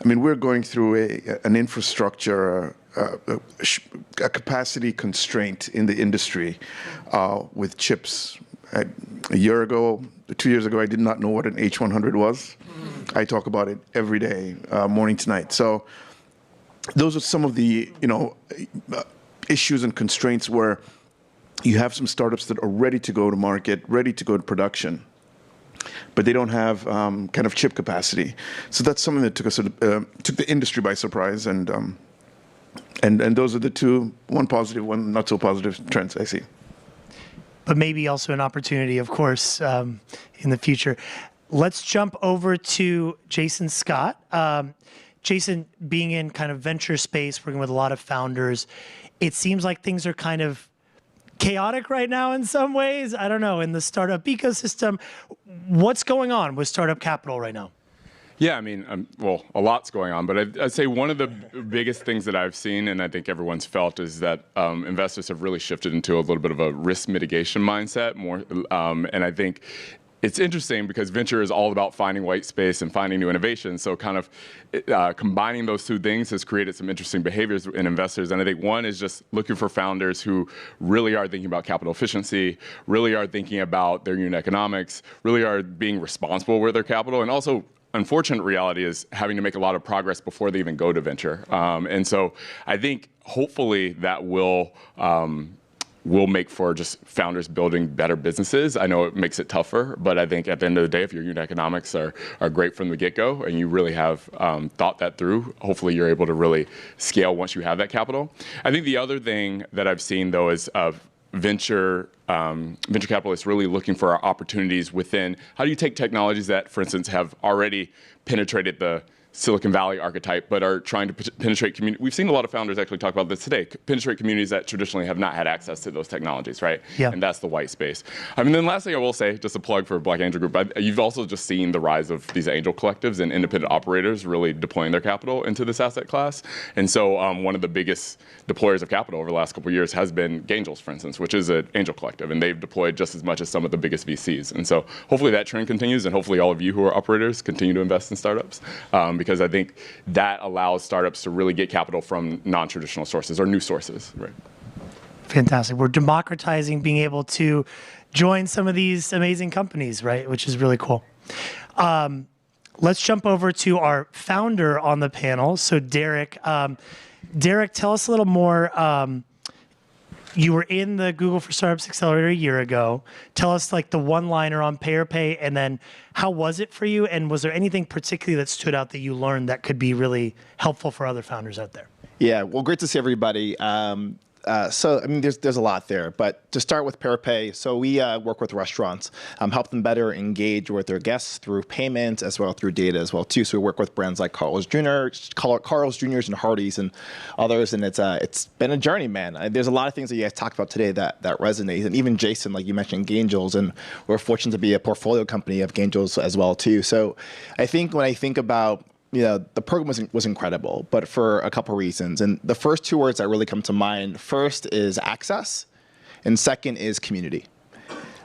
we're going through an infrastructure, a capacity constraint in the industry with chips. A year ago, 2 years ago, I did not know what an H100 was. I talk about it every day, morning to night. So those are some of the issues and constraints where you have some startups that are ready to go to market, ready to go to production, but they don't have kind of chip capacity. So that's something that took the industry by surprise, and those are the two, one positive, one not so positive trends I see. But maybe also an opportunity, of course, in the future. Let's jump over to Jason Scott. Jason, being in kind of venture space, working with a lot of founders, it seems like things are kind of chaotic right now in some ways. I don't know, in the startup ecosystem. What's going on with startup capital right now? Yeah, well, a lot's going on, but I'd say one of the biggest things that I've seen, and I think everyone's felt, is that investors have really shifted into a little bit of a risk mitigation mindset more, and I think it's interesting because venture is all about finding white space and finding new innovations. So kind of combining those two things has created some interesting behaviors in investors. And I think one is just looking for founders who really are thinking about capital efficiency, really are thinking about their unit economics, really are being responsible with their capital, and also unfortunate reality is having to make a lot of progress before they even go to venture. And so I think hopefully that will make for just founders building better businesses. I know it makes it tougher, but I think at the end of the day, if your unit economics are great from the get-go and you really have thought that through, hopefully you're able to really scale once you have that capital. I think the other thing that I've seen, though, is venture capitalists really looking for opportunities within how do you take technologies that, for instance, have already penetrated the Silicon Valley archetype, but are trying to penetrate community. We've seen a lot of founders actually talk about this today, penetrate communities that traditionally have not had access to those technologies, right? Yeah. And that's the white space. Then last thing I will say, just a plug for Black Angel Group, you've also just seen the rise of these angel collectives and independent operators really deploying their capital into this asset class. And so one of the biggest deployers of capital over the last couple of years has been Gangels, for instance, which is an angel collective, and they've deployed just as much as some of the biggest VCs. And so hopefully that trend continues, and hopefully all of you who are operators continue to invest in startups, because I think that allows startups to really get capital from non-traditional sources or new sources. Right. Fantastic. We're democratizing being able to join some of these amazing companies, right? Which is really cool. Let's jump over to our founder on the panel. So Derek, Derek, tell us a little more. You were in the Google for Startups Accelerator a year ago. Tell us like the one-liner on Pay or Pay, and then how was it for you? And was there anything particularly that stood out that you learned that could be really helpful for other founders out there? Yeah, well, great to see everybody. So I mean, there's a lot there, but to start with ParaPay, so we work with restaurants, help them better engage with their guests through payments as well through data as well too. So we work with brands like Carl's Jr.'s and Hardee's and others, and it's been a journey, man. There's a lot of things that you guys talked about today that resonate, and even Jason, like you mentioned, Gaingels, and we're fortunate to be a portfolio company of Gaingels as well too. So I think when I think about the program was incredible, but for a couple reasons. And the first two words that really come to mind, first is access, and second is community.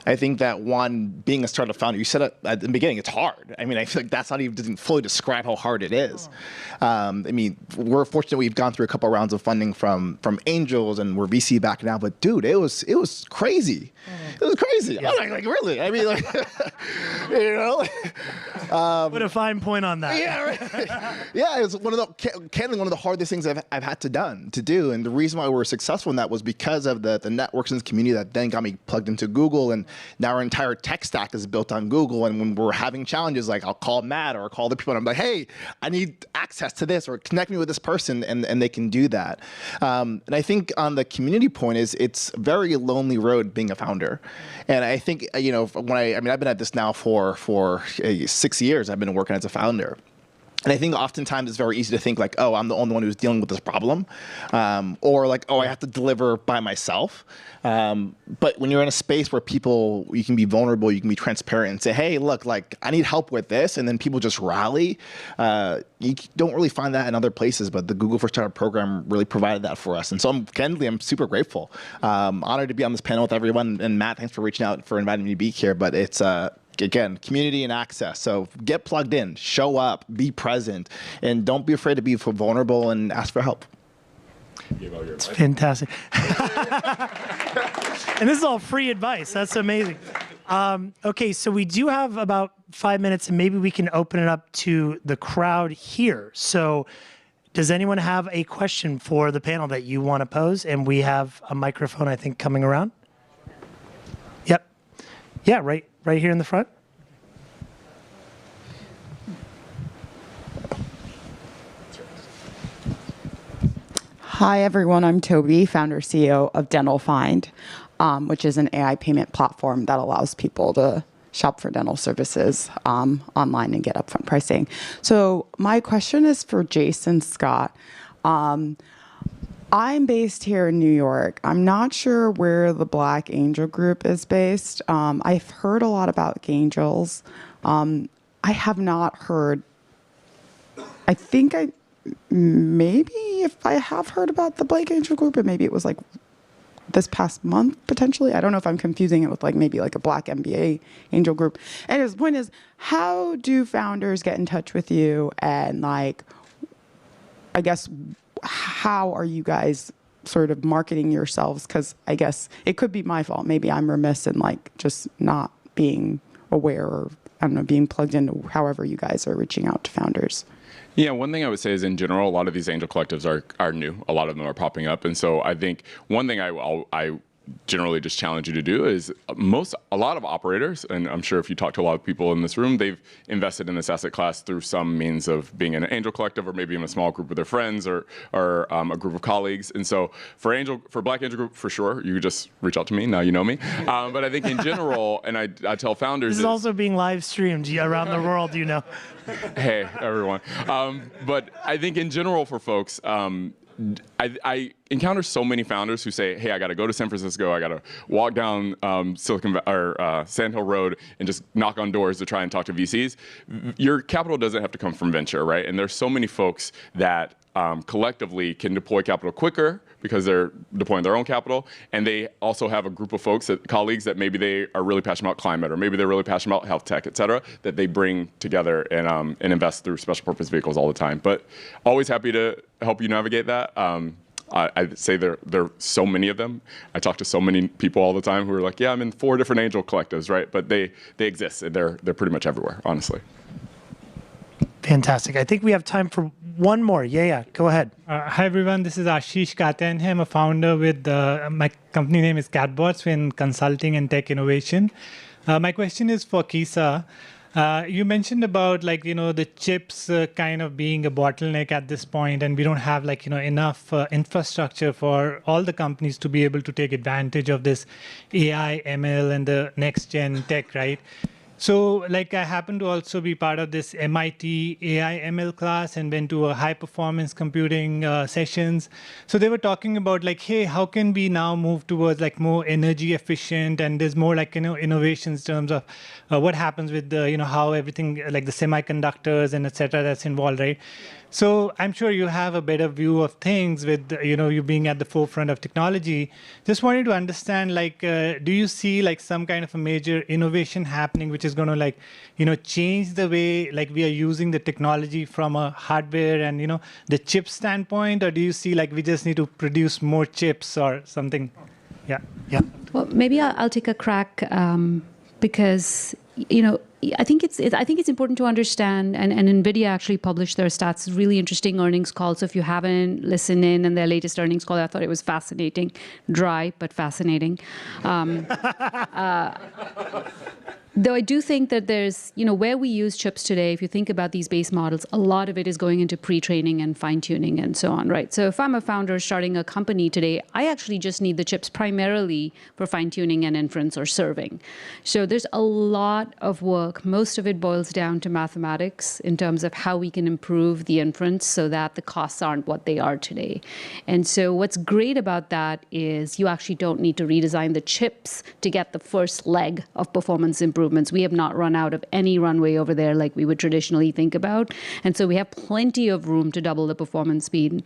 I think that one, being a startup founder, you said it at the beginning, it's hard. I mean, I feel like that's not even doesn't fully describe how hard it is. I mean, we're fortunate we've gone through a couple of rounds of funding from angels, and we're VC back now. But dude, it was crazy. It was crazy. Yeah. I'm like really. I mean, like, Put a fine point on that. Yeah, right. Yeah, it was one of the hardest things I've had to do. And the reason why we were successful in that was because of the networks and the community that then got me plugged into Google, and now our entire tech stack is built on Google. And when we're having challenges, like I'll call Matt or call the people, and I'm like, hey, I need access to this, or connect me with this person, and they can do that. And I think on the community point it's a very lonely road being a founder. And I think, when I've been at this now for 6 years, I've been working as a founder. And I think oftentimes it's very easy to think like, oh, I'm the only one who's dealing with this problem, or like, oh, I have to deliver by myself. But when you're in a space where you can be vulnerable, you can be transparent and say, hey, look, like I need help with this, and then people just rally. You don't really find that in other places, but the Google for Startup program really provided that for us. And so I'm super grateful. Honored to be on this panel with everyone. And Matt, thanks for reaching out, for inviting me to be here. But it's again, community and access. So get plugged in, show up, be present, and don't be afraid to be vulnerable and ask for help. It's fantastic. And this is all free advice. That's amazing. Okay, so we do have about 5 minutes, and maybe we can open it up to the crowd here. So does anyone have a question for the panel that you want to pose? And we have a microphone, I think, coming around. Yep. Yeah, right here in the front. Hi, everyone. I'm Toby, founder CEO of Dental Find, which is an AI payment platform that allows people to shop for dental services online and get upfront pricing. So my question is for Jason Scott. I'm based here in New York. I'm not sure where the Black Angel Group is based. I've heard a lot about Gaingels. I have not heard, maybe if I have heard about the Black Angel Group, and maybe it was like this past month, potentially. I don't know if I'm confusing it with maybe a Black MBA Angel Group. And his point is, how do founders get in touch with you? And I guess, how are you guys sort of marketing yourselves? Because I guess it could be my fault. Maybe I'm remiss in just not being aware, or I don't know, being plugged into however you guys are reaching out to founders. Yeah, one thing I would say is in general, a lot of these angel collectives are new. A lot of them are popping up. And so I think one thing I generally just challenge you to do is a lot of operators, and I'm sure if you talk to a lot of people in this room, they've invested in this asset class through some means of being in an angel collective, or maybe in a small group with their friends, or a group of colleagues. And so for Black Angel Group, for sure, you just reach out to me. Now you know me. But I think in general, and I tell founders, this is also being live streamed around the world, Hey, everyone. But I think in general for folks, I encounter so many founders who say, hey, I got to go to San Francisco. I got to walk down Sand Hill Road and just knock on doors to try and talk to VCs. Your capital doesn't have to come from venture, right? And there's so many folks that collectively can deploy capital quicker because they're deploying their own capital, and they also have a group of folks, colleagues that maybe they are really passionate about climate, or maybe they're really passionate about health tech, et cetera, that they bring together and invest through special purpose vehicles all the time. But always happy to help you navigate that. I'd say there are so many of them. I talk to so many people all the time who are like, yeah, I'm in 4 different angel collectives, right? But they exist, and they're pretty much everywhere, honestly. Fantastic. I think we have time for one more. Yeah, go ahead. Hi, everyone. This is Ashish Katen. I'm a founder with my company name is Catbots in consulting and tech innovation. My question is for Kisa. You mentioned about the chips kind of being a bottleneck at this point, and we don't have enough infrastructure for all the companies to be able to take advantage of this AI, ML, and the next gen tech, right? So I happen to also be part of this MIT AI ML class and went to a high performance computing sessions. So they were talking about hey, how can we now move towards more energy efficient, and there's more innovations in terms of what happens with the how everything the semiconductors and etc. that's involved, right? So I'm sure you have a better view of things with you being at the forefront of technology. Just wanted to understand do you see some kind of a major innovation happening which is going to change the way we are using the technology from a hardware and the chip standpoint, or do you see we just need to produce more chips or something? Yeah. Well, maybe I'll take a crack because I think it's important to understand, and NVIDIA actually published their stats, really interesting earnings call. So if you haven't listened in their latest earnings call, I thought it was fascinating, dry but fascinating. Though I do think that there's, where we use chips today, if you think about these base models, a lot of it is going into pre-training and fine-tuning and so on, right? So if I'm a founder starting a company today, I actually just need the chips primarily for fine-tuning and inference or serving. So there's a lot of work. Most of it boils down to mathematics in terms of how we can improve the inference so that the costs aren't what they are today. And so what's great about that is you actually don't need to redesign the chips to get the first leg of performance improvement. We have not run out of any runway over there like we would traditionally think about. And so we have plenty of room to double the performance and speed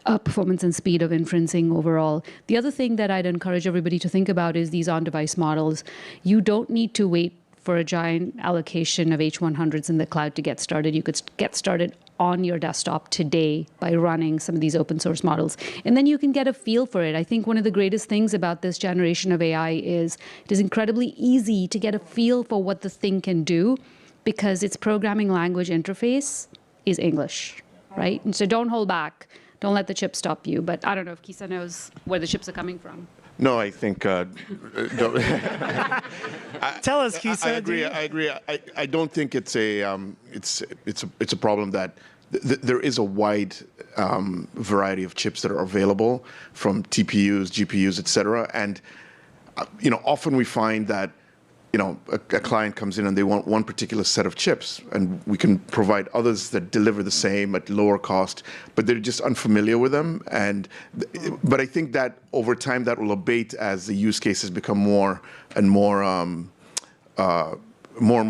of inferencing overall. The other thing that I'd encourage everybody to think about is these on-device models. You don't need to wait for a giant allocation of H100s in the cloud to get started. You could get started on your desktop today by running some of these open source models. And then you can get a feel for it. I think one of the greatest things about this generation of AI is it is incredibly easy to get a feel for what the thing can do because its programming language interface is English, right? And so don't hold back. Don't let the chip stop you. But I don't know if Kisa knows where the chips are coming from. No, I think. Tell us, Kisa. I agree. I don't think it's a problem that there is a wide variety of chips that are available, from TPUs, GPUs, etc. And often we find that a client comes in and they want one particular set of chips, and we can provide others that deliver the same at lower cost, but they're just unfamiliar with them. But I think that over time that will abate as the use cases become more and more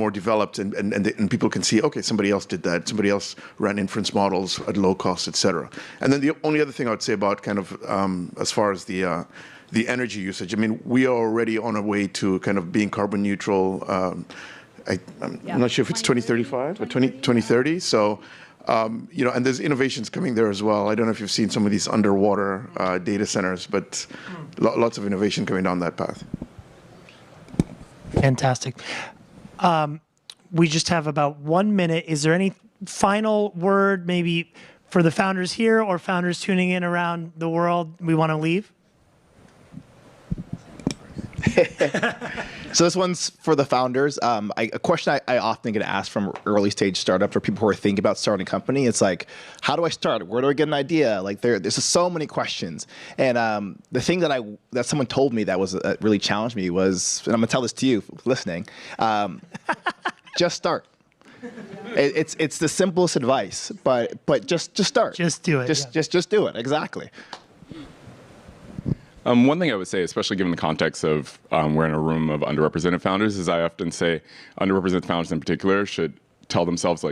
developed, and people can see, okay, somebody else did that, somebody else ran inference models at low cost, etc. And then the only other thing I would say about kind of as far as the energy usage, I mean, we are already on our way to kind of being carbon neutral. I'm not sure if it's 2035 or 2030. So, and there's innovations coming there as well. I don't know if you've seen some of these underwater data centers, but lots of innovation coming down that path. Fantastic. We just have about 1 minute. Is there any final word maybe for the founders here or founders tuning in around the world we want to leave? So this one's for the founders. A question I often get asked from early stage startups or people who are thinking about starting a company. It's like, how do I start? Where do I get an idea? There's just so many questions. And the thing that someone told me that was really challenged me was, and I'm gonna tell this to you listening, just start. It's the simplest advice, but just start. Just do it. Just do it. Exactly. One thing I would say, especially given the context of we're in a room of underrepresented founders, is I often say underrepresented founders in particular should tell themselves,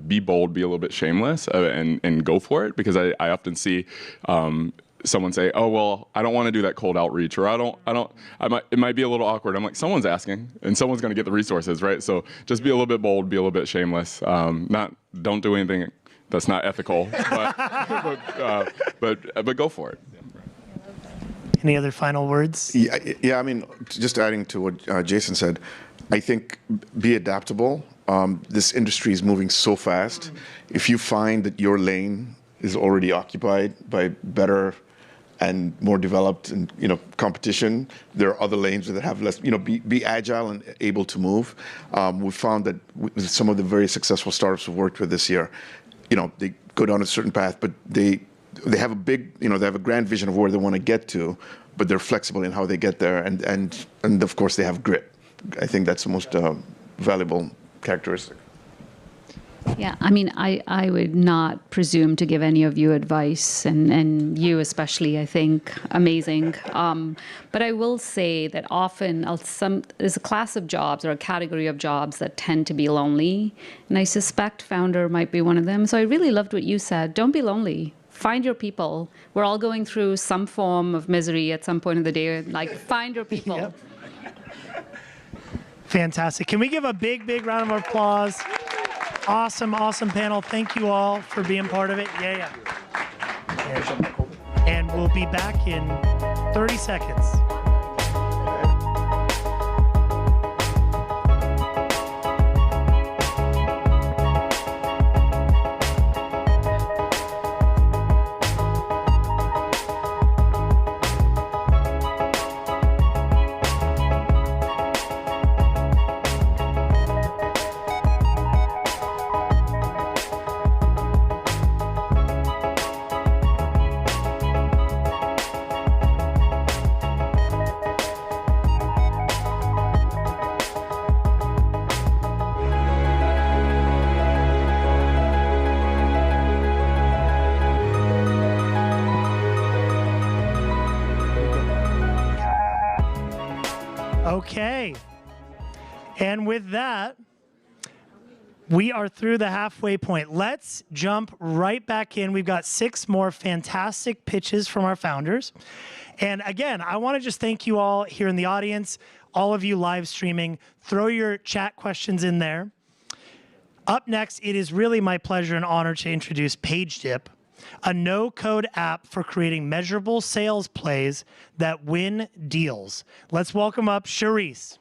be bold, be a little bit shameless, and go for it. Because I often see someone say, oh, well, I don't want to do that cold outreach, or it might be a little awkward. I'm like, someone's asking, and someone's going to get the resources, right? So just be a little bit bold, be a little bit shameless. Don't do anything that's not ethical, but go for it. Any other final words? Yeah. I mean, just adding to what Jason said, I think be adaptable. This industry is moving so fast. If you find that your lane is already occupied by better and more developed and competition. There are other lanes that have less, be agile and able to move. We found that with some of the very successful startups we've worked with this year, they go down a certain path, but they have a big, they have a grand vision of where they want to get to, but they're flexible in how they get there, and of course they have grit. I think that's the most valuable characteristic. Yeah, I mean, I would not presume to give any of you advice, and you especially, I think, amazing. But I will say that often there's a class of jobs or a category of jobs that tend to be lonely, and I suspect founder might be one of them. So I really loved what you said. Don't be lonely. Find your people. We're all going through some form of misery at some point of the day. Like, find your people. Yep. Fantastic. Can we give a big, big round of applause? Awesome, awesome panel. Thank you all for being part of it. Yeah. And we'll be back in 30 seconds. Okay. And with that, we are through the halfway point. Let's jump right back in. We've got 6 more fantastic pitches from our founders. And again, I want to just thank you all here in the audience, all of you live streaming. Throw your chat questions in there. Up next, it is really my pleasure and honor to introduce PageDip, a no-code app for creating measurable sales plays that win deals. Let's welcome up Charisse.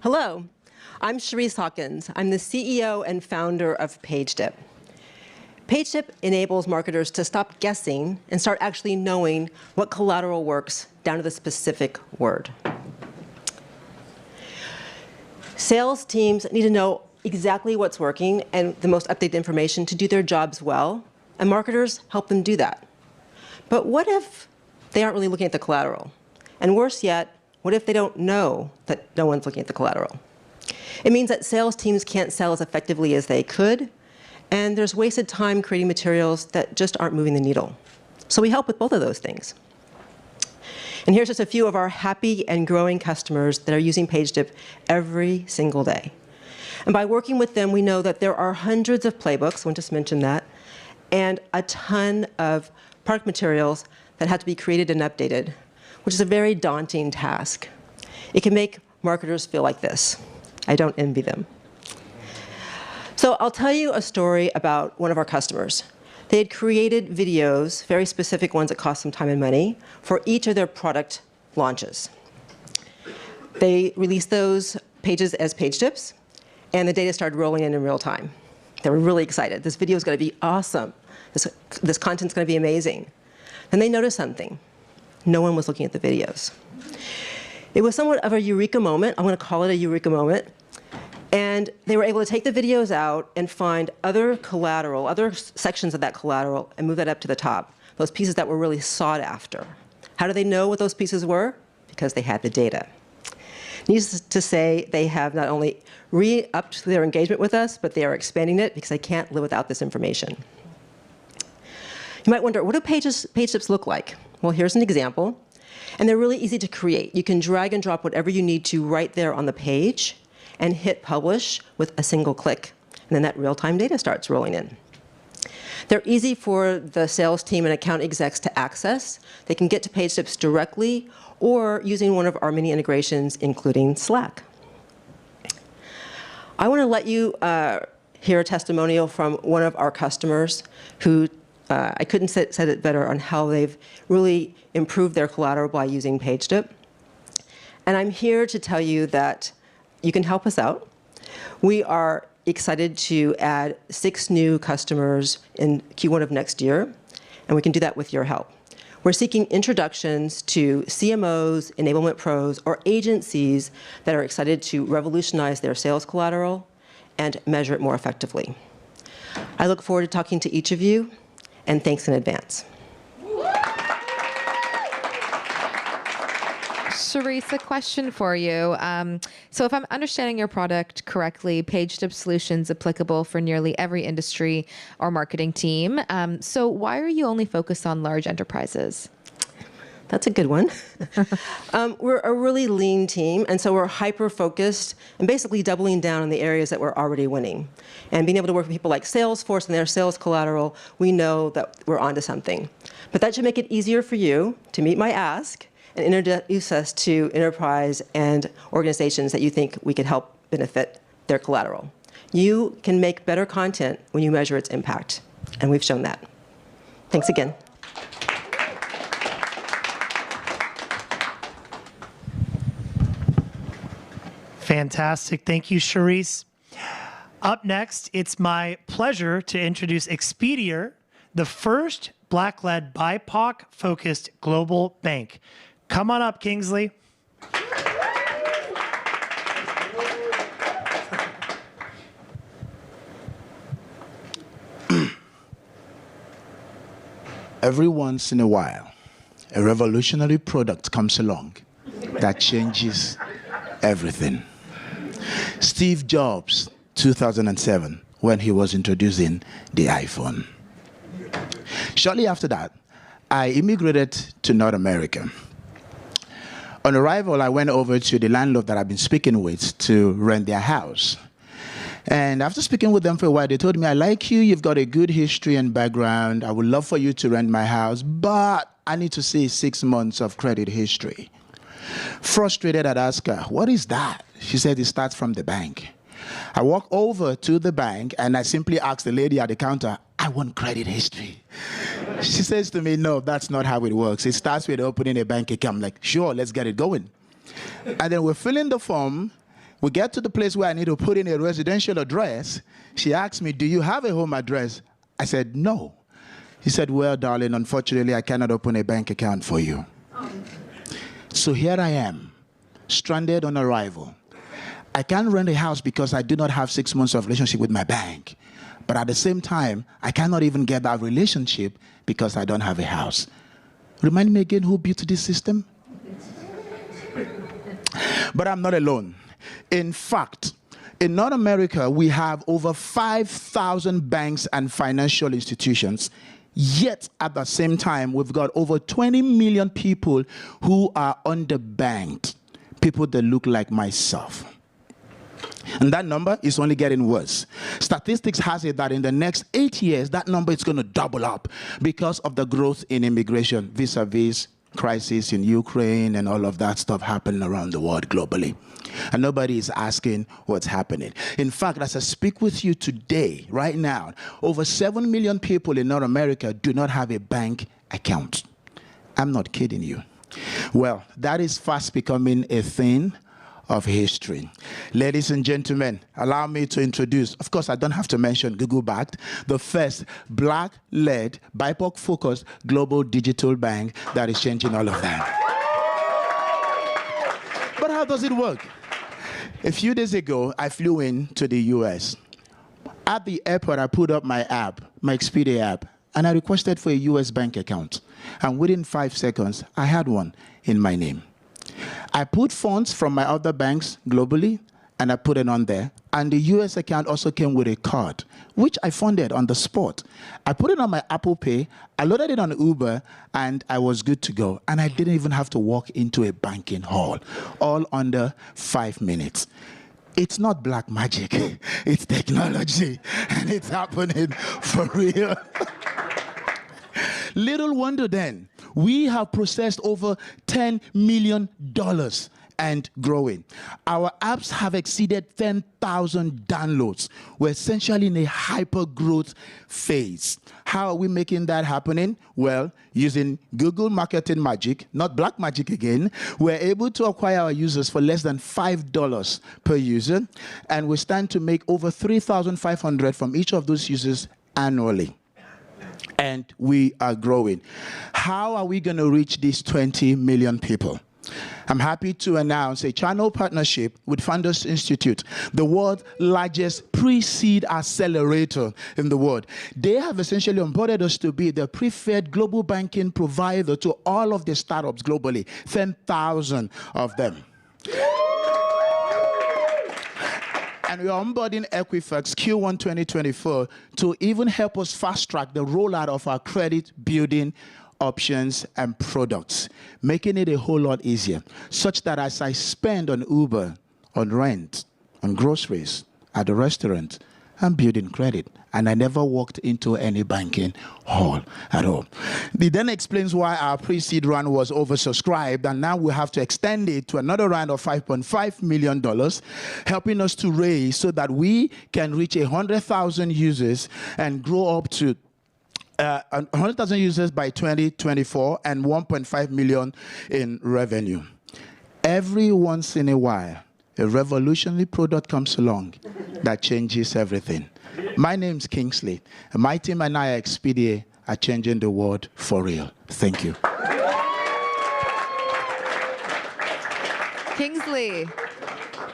Hello, I'm Charisse Hawkins. I'm the CEO and founder of PageDip. PageDip enables marketers to stop guessing and start actually knowing what collateral works down to the specific word. Sales teams need to know exactly what's working and the most updated information to do their jobs well, and marketers help them do that. But what if they aren't really looking at the collateral? And worse yet, what if they don't know that no one's looking at the collateral? It means that sales teams can't sell as effectively as they could, and there's wasted time creating materials that just aren't moving the needle. So we help with both of those things. And here's just a few of our happy and growing customers that are using PageDip every single day. And by working with them, we know that there are hundreds of playbooks, I want to just mention that, and a ton of product materials that have to be created and updated, which is a very daunting task. It can make marketers feel like this. I don't envy them. So I'll tell you a story about one of our customers. They had created videos, very specific ones that cost them time and money, for each of their product launches. They released those pages as page dips, and the data started rolling in real time. They were really excited. This video is going to be awesome. This content's going to be amazing. Then they noticed something. No one was looking at the videos. It was somewhat of a eureka moment. I'm going to call it a eureka moment. And they were able to take the videos out and find other collateral, other sections of that collateral, and move that up to the top, those pieces that were really sought after. How do they know what those pieces were? Because they had the data. Needless to say, they have not only re-upped their engagement with us, but they are expanding it because they can't live without this information. You might wonder, what do page dips look like? Well, here's an example. And they're really easy to create. You can drag and drop whatever you need to right there on the page and hit publish with a single click. And then that real-time data starts rolling in. They're easy for the sales team and account execs to access. They can get to page dips directly or using one of our many integrations, including Slack. I want to let you hear a testimonial from one of our customers who I couldn't said it better on how they've really improved their collateral by using PageDip. And I'm here to tell you that you can help us out. We are excited to add 6 new customers in Q1 of next year, and we can do that with your help. We're seeking introductions to CMOs, enablement pros, or agencies that are excited to revolutionize their sales collateral and measure it more effectively. I look forward to talking to each of you, and thanks in advance. Charisse, a question for you. So if I'm understanding your product correctly, PageTip Solutions applicable for nearly every industry or marketing team. So why are you only focused on large enterprises? That's a good one. We're a really lean team, and so we're hyper-focused and basically doubling down on the areas that we're already winning. And being able to work with people like Salesforce and their sales collateral, we know that we're onto something. But that should make it easier for you to meet my ask and introduce us to enterprise and organizations that you think we could help benefit their collateral. You can make better content when you measure its impact, and we've shown that. Thanks again. Fantastic. Thank you, Charisse. Up next, it's my pleasure to introduce Expedia, the first Black-led BIPOC-focused global bank. Come on up, Kingsley. Every once in a while, a revolutionary product comes along that changes everything. Steve Jobs, 2007, when he was introducing the iPhone. Shortly after that, I immigrated to North America. On arrival, I went over to the landlord that I've been speaking with to rent their house. And after speaking with them for a while, they told me, I like you, you've got a good history and background. I would love for you to rent my house, but I need to see 6 months of credit history. Frustrated, I'd ask her, what is that? She said, it starts from the bank. I walk over to the bank and I simply ask the lady at the counter, I want credit history. She says to me, no, that's not how it works. It starts with opening a bank account. I'm like, sure, let's get it going. And then we're filling the form. We get to the place where I need to put in a residential address. She asked me, do you have a home address? I said, no. He said, well, darling, unfortunately, I cannot open a bank account for you. So here I am, stranded on arrival. I can't rent a house because I do not have 6 months of relationship with my bank. But at the same time, I cannot even get that relationship because I don't have a house. Remind me again who built this system? But I'm not alone. In fact, in North America, we have over 5,000 banks and financial institutions. Yet, at the same time, we've got over 20 million people who are underbanked, people that look like myself. And that number is only getting worse. Statistics has it that in the next 8 years, that number is going to double up because of the growth in immigration, vis-a-vis crisis in Ukraine and all of that stuff happening around the world globally. And nobody is asking what's happening. In fact, as I speak with you today, right now, over 7 million people in North America do not have a bank account. I'm not kidding you. Well, that is fast becoming a thing of history. Ladies and gentlemen, allow me to introduce, of course, I don't have to mention Google-backed, the first Black-led, BIPOC-focused global digital bank that is changing all of that. But how does it work? A few days ago, I flew in to the US. At the airport, I put up my app, my Expedia app, and I requested for a US bank account. And within 5 seconds, I had one in my name. I put funds from my other banks globally, and I put it on there. And the US account also came with a card, which I funded on the spot. I put it on my Apple Pay, I loaded it on Uber, and I was good to go. And I didn't even have to walk into a banking hall, all under 5 minutes. It's not black magic, it's technology, and it's happening for real. Little wonder then, we have processed over $10 million and growing. Our apps have exceeded 10,000 downloads. We're essentially in a hyper-growth phase. How are we making that happening? Well, using Google Marketing Magic, not Black Magic again, we're able to acquire our users for less than $5 per user, and we stand to make over 3,500 from each of those users annually. And we are growing. How are we going to reach these 20 million people? I'm happy to announce a channel partnership with Founders Institute, the world's largest pre-seed accelerator in the world. They have essentially onboarded us to be the preferred global banking provider to all of the startups globally, 10,000 of them. And we are onboarding Equifax Q1 2024 to even help us fast-track the rollout of our credit building options and products, making it a whole lot easier, such that as I spend on Uber, on rent, on groceries, at the restaurant, I'm building credit. And I never walked into any banking hall at all. It then explains why our pre-seed round was oversubscribed, and now we have to extend it to another round of $5.5 million, helping us to raise so that we can reach 100,000 users and grow up to 100,000 users by 2024 and 1.5 million in revenue. Every once in a while, a revolutionary product comes along that changes everything. My name's Kingsley, and my team and I at Expedia are changing the world for real. Thank you. Kingsley,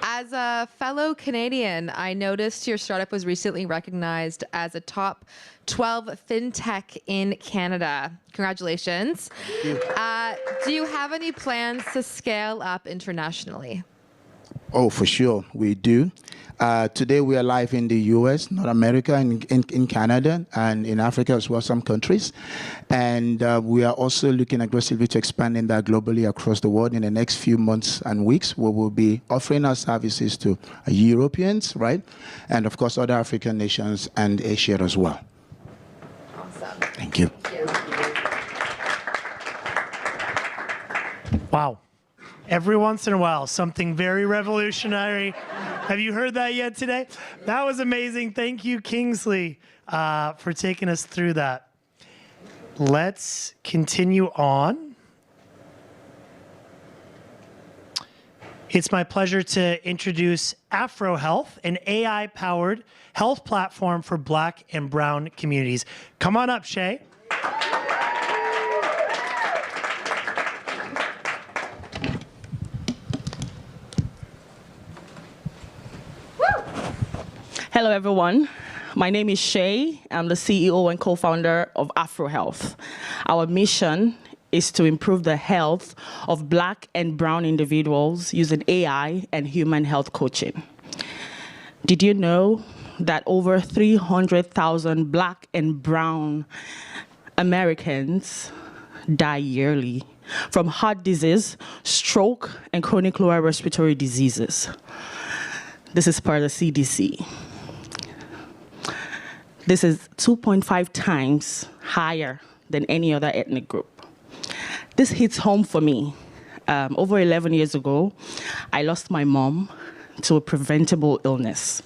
as a fellow Canadian, I noticed your startup was recently recognized as a top 12 fintech in Canada. Congratulations. Do you have any plans to scale up internationally? Oh, for sure, we do. Today we are live in the US, North America, in Canada, and in Africa as well, some countries. And we are also looking aggressively to expanding that globally across the world. In the next few months and weeks, we will be offering our services to Europeans, right? And of course, other African nations and Asia as well. Awesome. Thank you. Wow. Every once in a while, something very revolutionary. Have you heard that yet today? That was amazing. Thank you, Kingsley, for taking us through that. Let's continue on. It's my pleasure to introduce Afro Health, an AI-powered health platform for Black and Brown communities. Come on up, Shay. Hello, everyone. My name is Shay. I'm the CEO and co-founder of Afro Health. Our mission is to improve the health of Black and Brown individuals using AI and human health coaching. Did you know that over 300,000 Black and Brown Americans die yearly from heart disease, stroke, and chronic lower respiratory diseases? This is per the CDC. This is 2.5 times higher than any other ethnic group. This hits home for me. Over 11 years ago, I lost my mom to a preventable illness.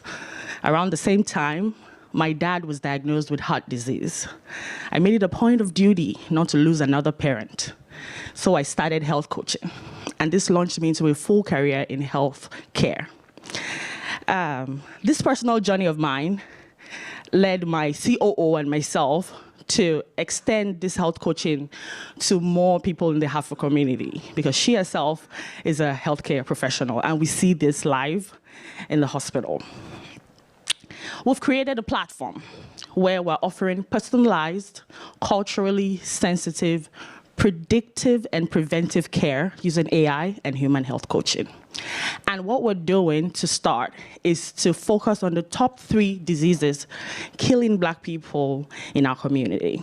Around the same time, my dad was diagnosed with heart disease. I made it a point of duty not to lose another parent. So I started health coaching. And this launched me into a full career in health care. This personal journey of mine led my COO and myself to extend this health coaching to more people in the Afro community, because she herself is a healthcare professional, and we see this live in the hospital. We've created a platform where we're offering personalized, culturally sensitive, predictive and preventive care using AI and human health coaching. And what we're doing to start is to focus on the top 3 diseases killing Black people in our community.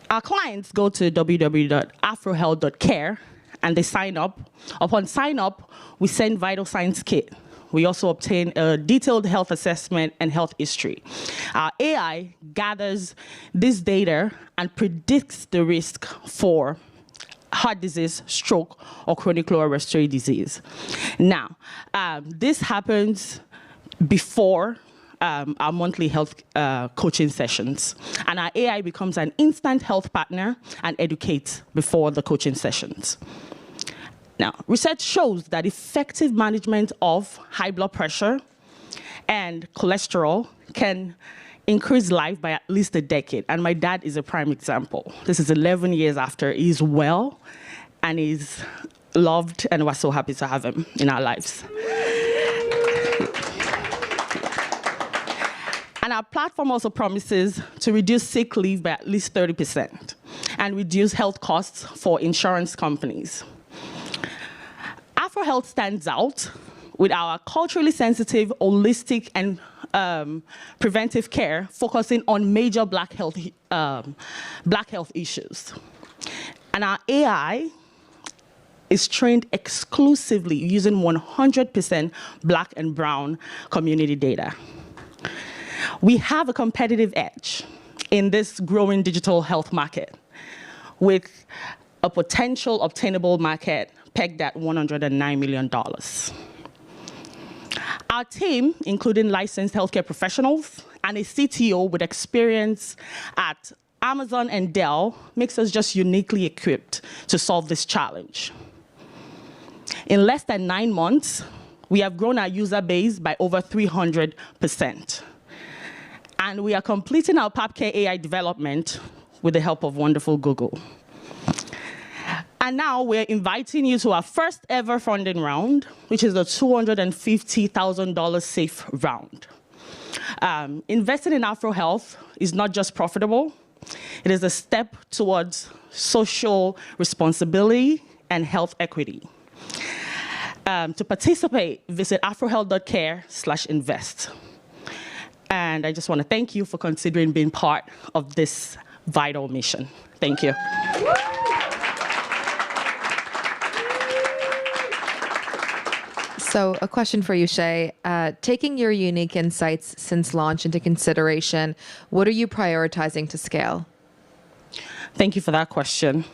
Our clients go to www.afrohealth.care and they sign up. Upon sign up, we send vital signs kit. We also obtain a detailed health assessment and health history. Our AI gathers this data and predicts the risk for heart disease, stroke, or chronic lower respiratory disease. Now, this happens before our monthly health coaching sessions. And our AI becomes an instant health partner and educates before the coaching sessions. Now, research shows that effective management of high blood pressure and cholesterol can increase life by at least a decade. And my dad is a prime example. This is 11 years after he's well and he's loved, and we're so happy to have him in our lives. And our platform also promises to reduce sick leave by at least 30% and reduce health costs for insurance companies. AfroHealth stands out with our culturally sensitive, holistic, and preventive care, focusing on major Black health issues. And our AI is trained exclusively using 100% Black and Brown community data. We have a competitive edge in this growing digital health market with a potential obtainable market pegged at $109 million. Our team, including licensed healthcare professionals and a CTO with experience at Amazon and Dell, makes us just uniquely equipped to solve this challenge. In less than 9 months, we have grown our user base by over 300%. And we are completing our PapCare AI development with the help of wonderful Google. And now we're inviting you to our first ever funding round, which is the $250,000 safe round. Investing in AfroHealth is not just profitable, it is a step towards social responsibility and health equity. To participate, visit afrohealth.care/invest. And I just want to thank you for considering being part of this vital mission. Thank you. So a question for you, Shay. Taking your unique insights since launch into consideration, what are you prioritizing to scale? Thank you for that question.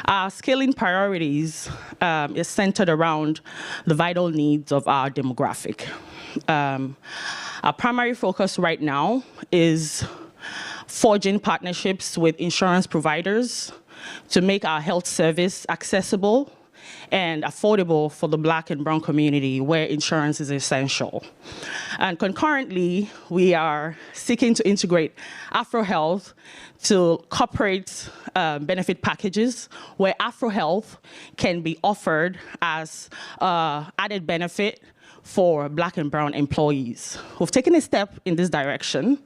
Our scaling priorities is centered around the vital needs of our demographic. Our primary focus right now is forging partnerships with insurance providers to make our health service accessible and affordable for the Black and Brown community where insurance is essential. And concurrently, we are seeking to integrate AfroHealth to corporate benefit packages where AfroHealth can be offered as added benefit for Black and Brown employees. We've taken a step in this direction.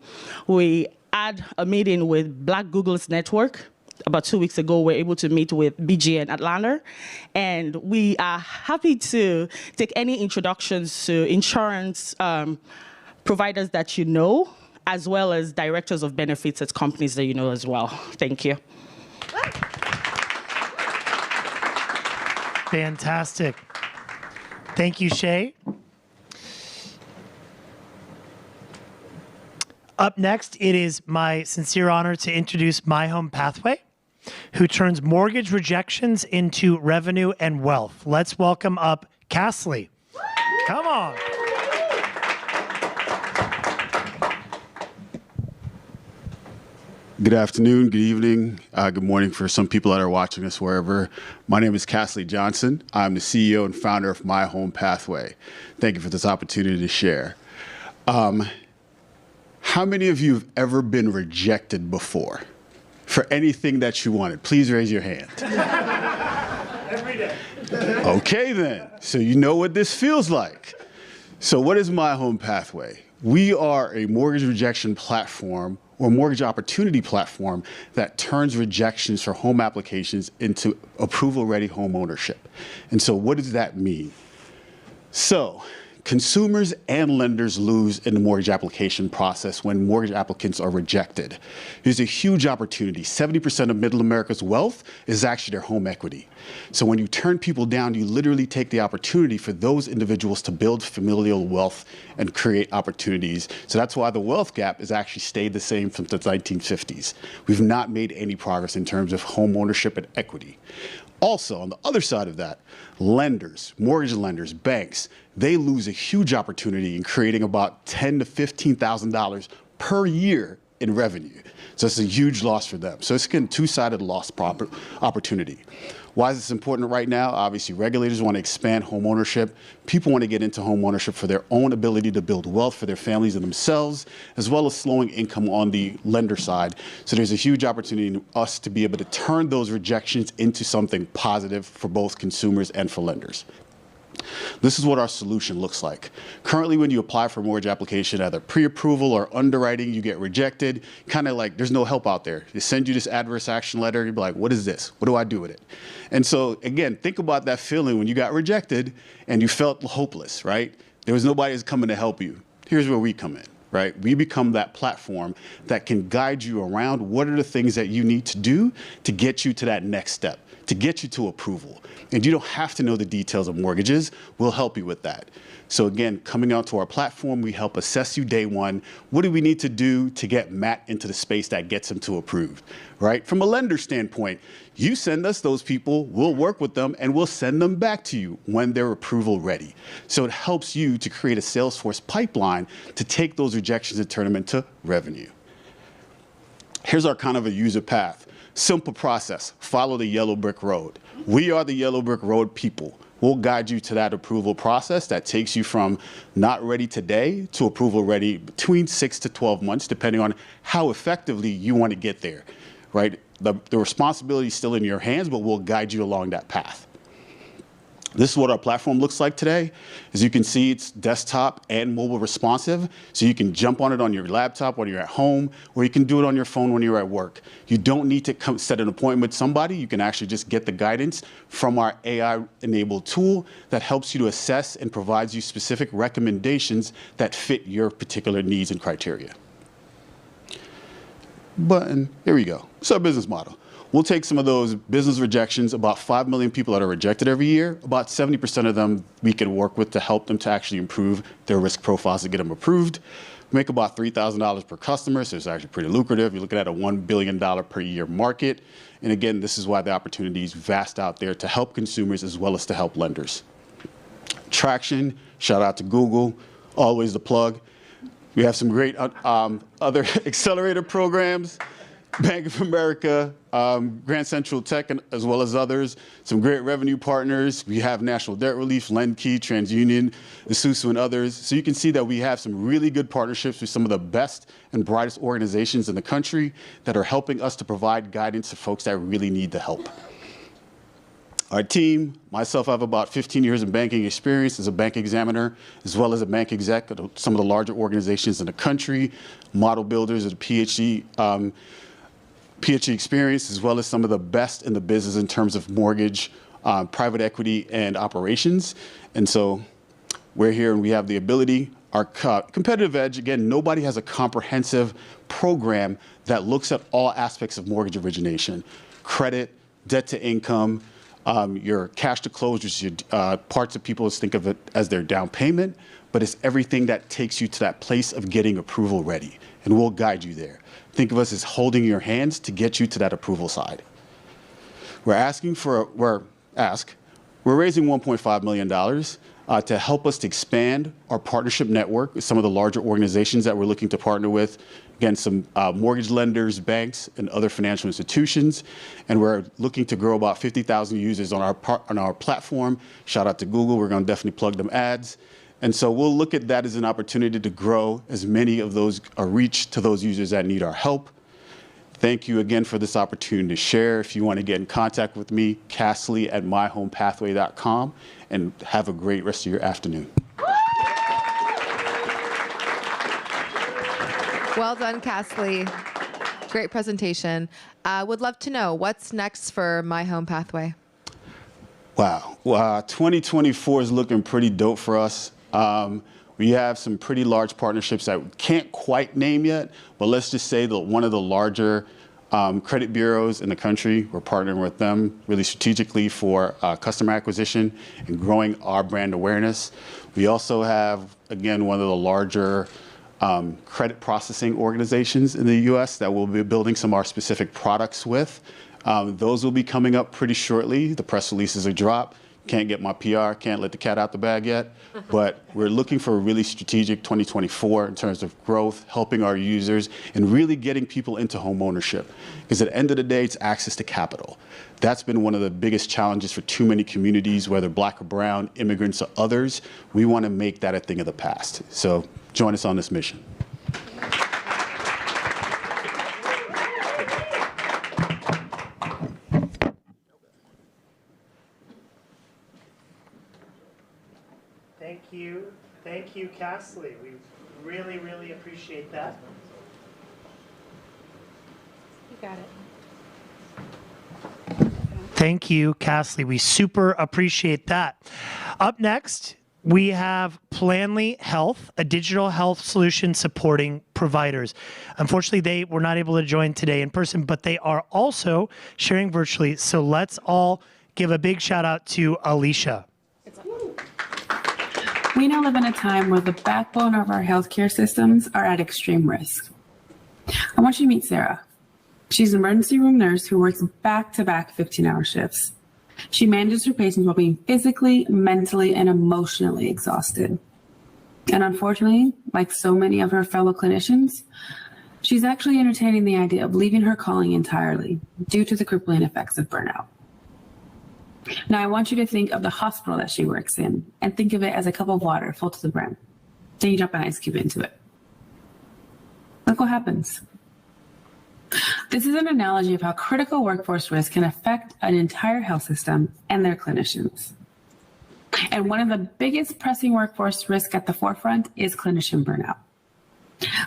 We had a meeting with Black Google's network. About 2 weeks ago, we were able to meet with BGN Atlanta, and we are happy to take any introductions to insurance providers that you know, as well as directors of benefits at companies that you know as well. Thank you. Fantastic. Thank you, Shay. Up next, it is my sincere honor to introduce My Home Pathway, who turns mortgage rejections into revenue and wealth. Let's welcome up Castley. Come on. Good afternoon, good evening, good morning for some people that are watching us wherever. My name is Castley Johnson. I'm the CEO and founder of My Home Pathway. Thank you for this opportunity to share. How many of you have ever been rejected before for anything that you wanted? Please raise your hand. Every day. Okay then, so you know what this feels like. So what is My Home Pathway? We are a mortgage rejection platform or mortgage opportunity platform that turns rejections for home applications into approval-ready home ownership. And so what does that mean? So consumers and lenders lose in the mortgage application process when mortgage applicants are rejected. There's a huge opportunity. 70% of middle America's wealth is actually their home equity. So when you turn people down, you literally take the opportunity for those individuals to build familial wealth and create opportunities. So that's why the wealth gap has actually stayed the same since the 1950s. We've not made any progress in terms of home ownership and equity. Also, on the other side of that, lenders, mortgage lenders, banks, they lose a huge opportunity in creating about $10,000 to $15,000 per year in revenue. So it's a huge loss for them. So it's again two-sided loss opportunity. Why is this important right now? Obviously, regulators want to expand home ownership. People want to get into home ownership for their own ability to build wealth for their families and themselves, as well as slowing income on the lender side. So there's a huge opportunity for us to be able to turn those rejections into something positive for both consumers and for lenders. This is what our solution looks like. Currently, when you apply for a mortgage application, either pre-approval or underwriting, you get rejected. Kind of like there's no help out there. They send you this adverse action letter. You'd be like, what is this? What do I do with it? And so, again, think about that feeling when you got rejected and you felt hopeless, right? There was nobody that's coming to help you. Here's where we come in, right? We become that platform that can guide you around what are the things that you need to do to get you to that next step, to get you to approval. And you don't have to know the details of mortgages. We'll help you with that. So again, coming out to our platform, we help assess you day one. What do we need to do to get Matt into the space that gets him to approved, right? From a lender standpoint, you send us those people, we'll work with them, and we'll send them back to you when they're approval ready. So it helps you to create a Salesforce pipeline to take those rejections and turn them into revenue. Here's our kind of a user path. Simple process, follow the yellow brick road. We are the yellow brick road people. We'll guide you to that approval process that takes you from not ready today to approval ready between 6 to 12 months, depending on how effectively you want to get there, right? The responsibility is still in your hands, but we'll guide you along that path. This is what our platform looks like today. As you can see, it's desktop and mobile responsive, so you can jump on it on your laptop when you're at home, or you can do it on your phone when you're at work. You don't need to set an appointment with somebody. You can actually just get the guidance from our AI-enabled tool that helps you to assess and provides you specific recommendations that fit your particular needs and criteria. Button, here we go. It's our business model. We'll take some of those business rejections, about 5 million people that are rejected every year. About 70% of them we can work with to help them to actually improve their risk profiles to get them approved. We make about $3,000 per customer, so it's actually pretty lucrative. You're looking at a $1 billion per year market. And again, this is why the opportunity is vast out there to help consumers as well as to help lenders. Traction, shout out to Google, always the plug. We have some great other accelerator programs. Bank of America, Grand Central Tech, as well as others. Some great revenue partners. We have National Debt Relief, LendKey, TransUnion, Isuzu, and others. So you can see that we have some really good partnerships with some of the best and brightest organizations in the country that are helping us to provide guidance to folks that really need the help. Our team, myself, I have about 15 years in banking experience as a bank examiner, as well as a bank exec at some of the larger organizations in the country, model builders at a PhD experience, as well as some of the best in the business in terms of mortgage, private equity, and operations. And so we're here and we have the ability, our competitive edge, again, nobody has a comprehensive program that looks at all aspects of mortgage origination, credit, debt to income, your cash to close, which is your, parts of people think of it as their down payment, but it's everything that takes you to that place of getting approval ready, and we'll guide you there. Think of us as holding your hands to get you to that approval side. We're raising $1.5 million to help us to expand our partnership network with some of the larger organizations that we're looking to partner with. Again, some mortgage lenders, banks, and other financial institutions. And we're looking to grow about 50,000 users on our platform. Shout out to Google. We're going to definitely plug them ads. And so we'll look at that as an opportunity to grow as many of those reach to those users that need our help. Thank you again for this opportunity to share. If you want to get in contact with me, Castley@myhomepathway.com, and have a great rest of your afternoon. Well done, Castley. Great presentation. Would love to know what's next for My Home Pathway. Wow. 2024 is looking pretty dope for us. We have some pretty large partnerships that we can't quite name yet, but let's just say that one of the larger credit bureaus in the country, we're partnering with them really strategically for customer acquisition and growing our brand awareness. We also have, again, one of the larger credit processing organizations in the US that we'll be building some of our specific products with. Those will be coming up pretty shortly. The press releases are dropped. Can't get my PR, can't let the cat out the bag yet. But we're looking for a really strategic 2024 in terms of growth, helping our users, and really getting people into home ownership. Because at the end of the day, it's access to capital. That's been one of the biggest challenges for too many communities, whether black or brown, immigrants or others. We want to make that a thing of the past. So join us on this mission. Thank you, Castley. We really, really appreciate that. You got it. Thank you, Castley. We super appreciate that. Up next, we have Planly Health, a digital health solution supporting providers. Unfortunately, they were not able to join today in person, but they are also sharing virtually. So let's all give a big shout out to Alicia. We now live in a time where the backbone of our healthcare systems are at extreme risk. I want you to meet Sarah. She's an emergency room nurse who works back-to-back 15-hour shifts. She manages her patients while being physically, mentally, and emotionally exhausted. And unfortunately, like so many of her fellow clinicians, she's actually entertaining the idea of leaving her calling entirely due to the crippling effects of burnout. Now, I want you to think of the hospital that she works in and think of it as a cup of water full to the brim. Then you drop an ice cube into it. Look what happens. This is an analogy of how critical workforce risk can affect an entire health system and their clinicians. And one of the biggest pressing workforce risk at the forefront is clinician burnout.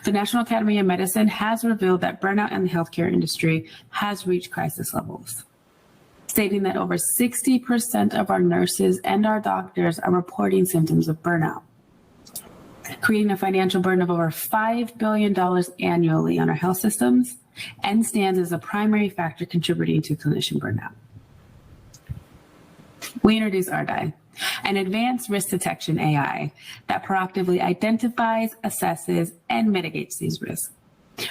The National Academy of Medicine has revealed that burnout in the healthcare industry has reached crisis levels, stating that over 60% of our nurses and our doctors are reporting symptoms of burnout, creating a financial burden of over $5 billion annually on our health systems, and stands as a primary factor contributing to clinician burnout. We introduce RDI, an advanced risk detection AI that proactively identifies, assesses, and mitigates these risks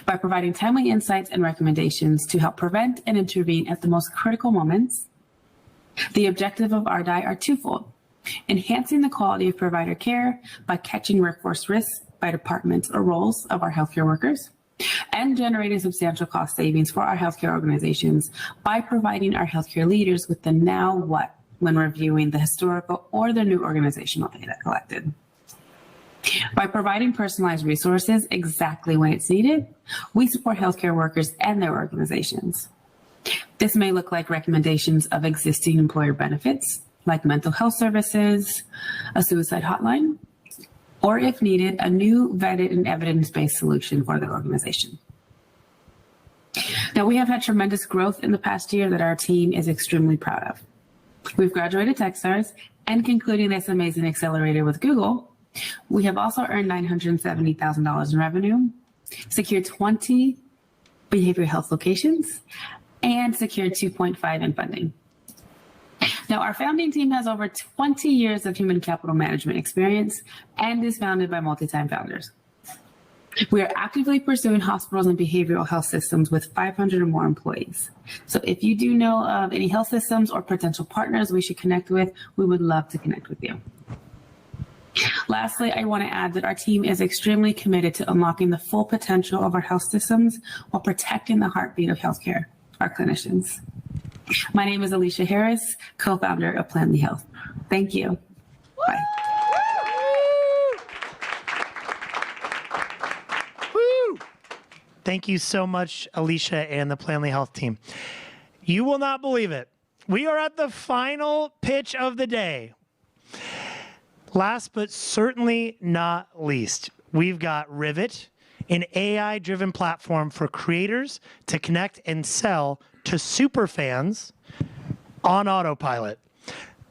by providing timely insights and recommendations to help prevent and intervene at the most critical moments. The objective of RDI are twofold: enhancing the quality of provider care by catching workforce risks by departments or roles of our healthcare workers, and generating substantial cost savings for our healthcare organizations by providing our healthcare leaders with the now what when reviewing the historical or the new organizational data collected. By providing personalized resources exactly when it's needed, we support healthcare workers and their organizations. This may look like recommendations of existing employer benefits, like mental health services, a suicide hotline, or if needed, a new vetted and evidence-based solution for the organization. Now, we have had tremendous growth in the past year that our team is extremely proud of. We've graduated Techstars and concluding this amazing accelerator with Google. We have also earned $970,000 in revenue, secured 20 behavioral health locations, and secured 2.5 in funding. Now, our founding team has over 20 years of human capital management experience and is founded by multi-time founders. We are actively pursuing hospitals and behavioral health systems with 500 or more employees. So if you do know of any health systems or potential partners we should connect with, we would love to connect with you. Lastly, I want to add that our team is extremely committed to unlocking the full potential of our health systems while protecting the heartbeat of healthcare, our clinicians. My name is Alicia Harris, co-founder of Planly Health. Thank you. Bye. Thank you so much, Alicia and the Planly Health team. You will not believe it. We are at the final pitch of the day. Last but certainly not least, we've got Rivet, an AI-driven platform for creators to connect and sell to superfans on autopilot.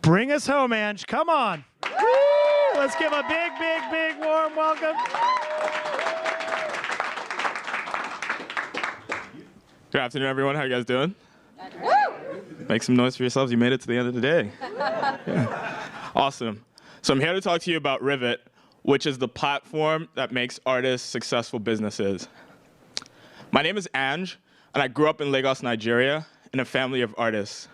Bring us home, Ange. Come on. Woo! Let's give a big, big, big warm welcome. Good afternoon, everyone. How you guys doing? Make some noise for yourselves. You made it to the end of the day. Yeah. Awesome. So I'm here to talk to you about Rivet, which is the platform that makes artists successful businesses. My name is Ange, and I grew up in Lagos, Nigeria, in a family of artists.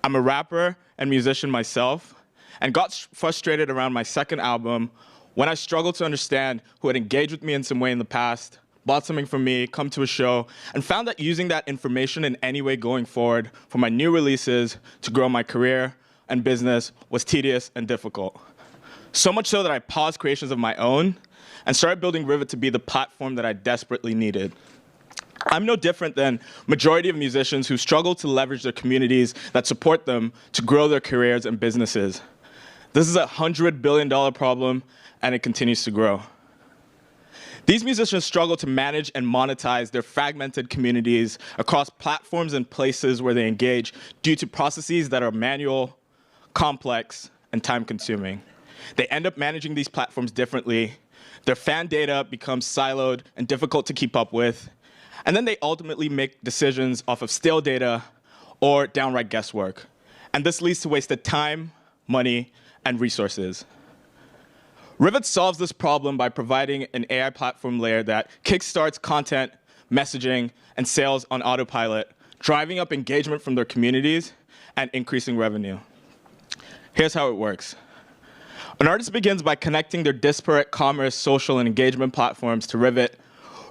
I'm a rapper and musician myself, and got frustrated around my second album when I struggled to understand who had engaged with me in some way in the past, bought something from me, come to a show, and found that using that information in any way going forward for my new releases to grow my career and business was tedious and difficult. So much so that I paused creations of my own and started building Rivet to be the platform that I desperately needed. I'm no different than majority of musicians who struggle to leverage their communities that support them to grow their careers and businesses. This is a $100 billion problem, and it continues to grow. These musicians struggle to manage and monetize their fragmented communities across platforms and places where they engage due to processes that are manual, complex, and time-consuming. They end up managing these platforms differently. Their fan data becomes siloed and difficult to keep up with. And then they ultimately make decisions off of stale data or downright guesswork. And this leads to wasted time, money, and resources. Rivet solves this problem by providing an AI platform layer that kickstarts content, messaging, and sales on autopilot, driving up engagement from their communities and increasing revenue. Here's how it works. An artist begins by connecting their disparate commerce, social, and engagement platforms to Rivet.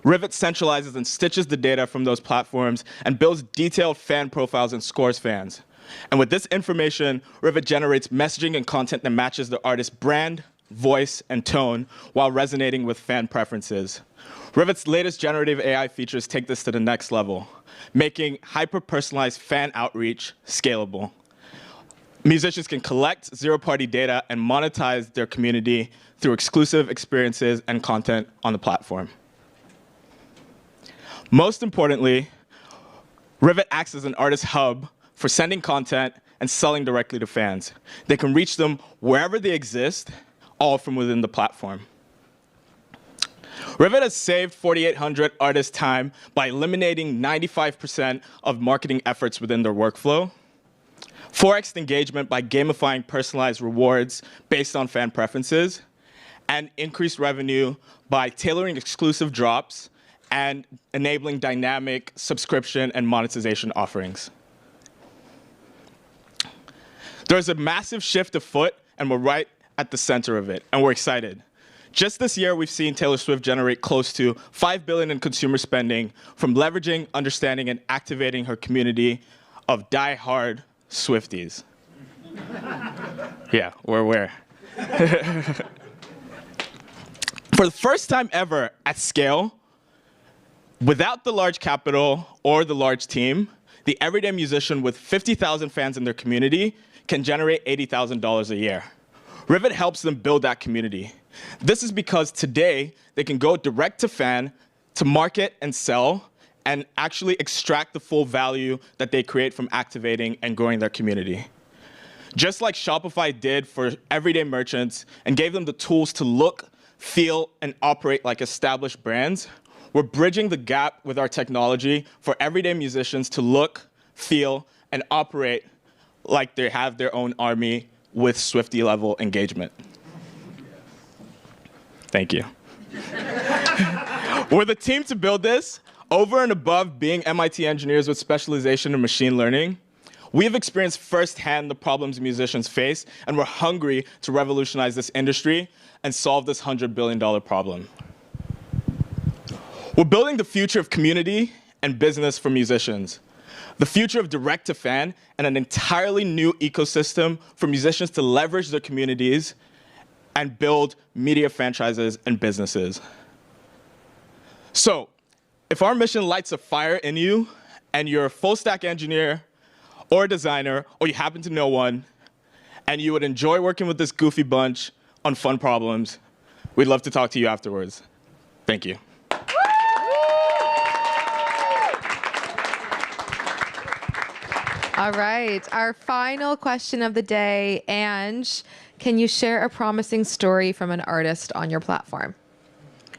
Rivet centralizes and stitches the data from those platforms and builds detailed fan profiles and scores fans. And with this information, Rivet generates messaging and content that matches the artist's brand, voice, and tone while resonating with fan preferences. Rivet's latest generative AI features take this to the next level, making hyper-personalized fan outreach scalable. Musicians can collect zero-party data and monetize their community through exclusive experiences and content on the platform. Most importantly, Rivet acts as an artist hub for sending content and selling directly to fans. They can reach them wherever they exist, all from within the platform. Rivet has saved 4,800 artists time by eliminating 95% of marketing efforts within their workflow, 4x engagement by gamifying personalized rewards based on fan preferences, and increased revenue by tailoring exclusive drops and enabling dynamic subscription and monetization offerings. There's a massive shift afoot, and we're right at the center of it, and we're excited. Just this year, we've seen Taylor Swift generate close to $5 billion in consumer spending from leveraging, understanding, and activating her community of die-hard Swifties. Yeah, we're aware. For the first time ever at scale, without the large capital or the large team, the everyday musician with 50,000 fans in their community can generate $80,000 a year. Rivet helps them build that community. This is because today they can go direct to fan to market and sell and actually extract the full value that they create from activating and growing their community. Just like Shopify did for everyday merchants and gave them the tools to look, feel, and operate like established brands, we're bridging the gap with our technology for everyday musicians to look, feel, and operate like they have their own army with Swiftie-level engagement. Thank you. We're the team to build this. Over and above being MIT engineers with specialization in machine learning, we have experienced firsthand the problems musicians face, and we're hungry to revolutionize this industry and solve this $100 billion problem. We're building the future of community and business for musicians, the future of direct-to-fan, and an entirely new ecosystem for musicians to leverage their communities and build media franchises and businesses. So, if our mission lights a fire in you, and you're a full-stack engineer or a designer, or you happen to know one, and you would enjoy working with this goofy bunch on fun problems, we'd love to talk to you afterwards. Thank you. All right, our final question of the day. Ange, can you share a promising story from an artist on your platform?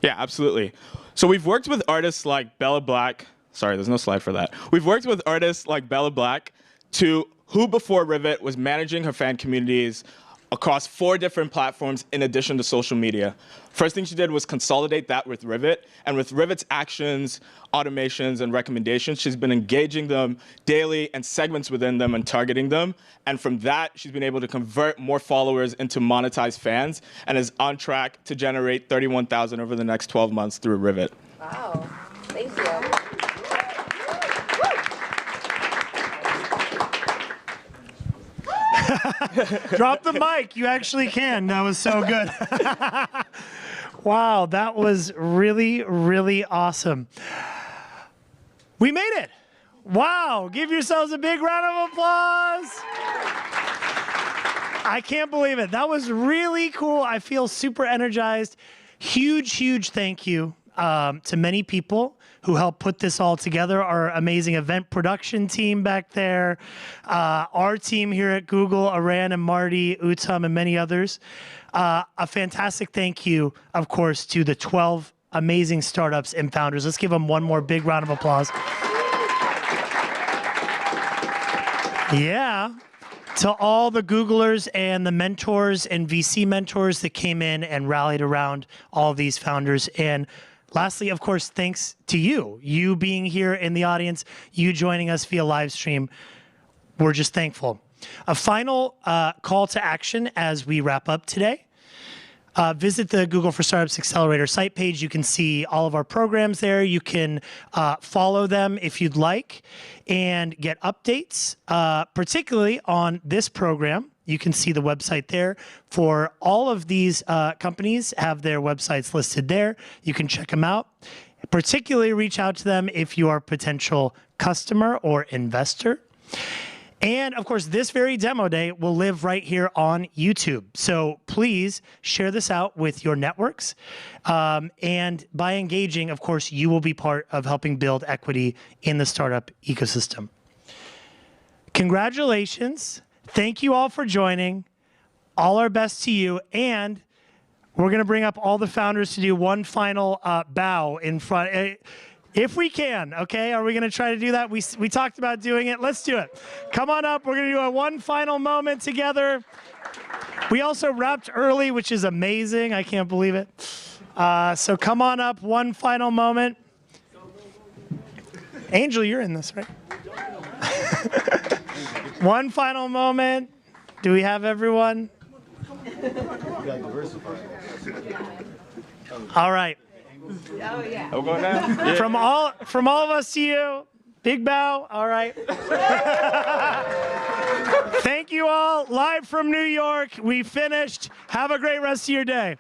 Yeah, absolutely. So we've worked with artists like Bella Black. Sorry, there's no slide for that. We've worked with artists like Bella Black who before Rivet was managing her fan communities across 4 different platforms in addition to social media. First thing she did was consolidate that with Rivet. And with Rivet's actions, automations, and recommendations, she's been engaging them daily and segments within them and targeting them. And from that, she's been able to convert more followers into monetized fans and is on track to generate 31,000 over the next 12 months through Rivet. Wow, thank you. Drop the mic. You actually can. That was so good. Wow, that was really, really awesome. We made it. Wow, give yourselves a big round of applause. I can't believe it. That was really cool. I feel super energized. Huge, huge thank you to many people who helped put this all together. Our amazing event production team back there, our team here at Google, Aran and Marty, Uttam, and many others. A fantastic thank you, of course, to the 12 amazing startups and founders. Let's give them one more big round of applause. Yeah. To all the Googlers and the mentors and VC mentors that came in and rallied around all of these founders. And lastly, of course, thanks to you being here in the audience, you joining us via live stream. We're just thankful. A final call to action as we wrap up today. Visit the Google for Startups Accelerator site page. You can see all of our programs there. You can follow them if you'd like and get updates, particularly on this program. You can see the website there. For all of these companies have their websites listed there. You can check them out. Particularly reach out to them if you are a potential customer or investor. And of course, this very demo day will live right here on YouTube. So please share this out with your networks. And by engaging, of course, you will be part of helping build equity in the startup ecosystem. Congratulations. Thank you all for joining. All our best to you. And we're going to bring up all the founders to do one final bow in front. If we can, okay? Are we going to try to do that? We talked about doing it. Let's do it. Come on up. We're going to do a one final moment together. We also wrapped early, which is amazing. I can't believe it. So come on up. One final moment. Angel, you're in this, right? One final moment. Do we have everyone? All right. Oh, yeah. I'm going down. Yeah. From all of us to you, big bow. All right. Thank you all. Live from New York. We finished. Have a great rest of your day.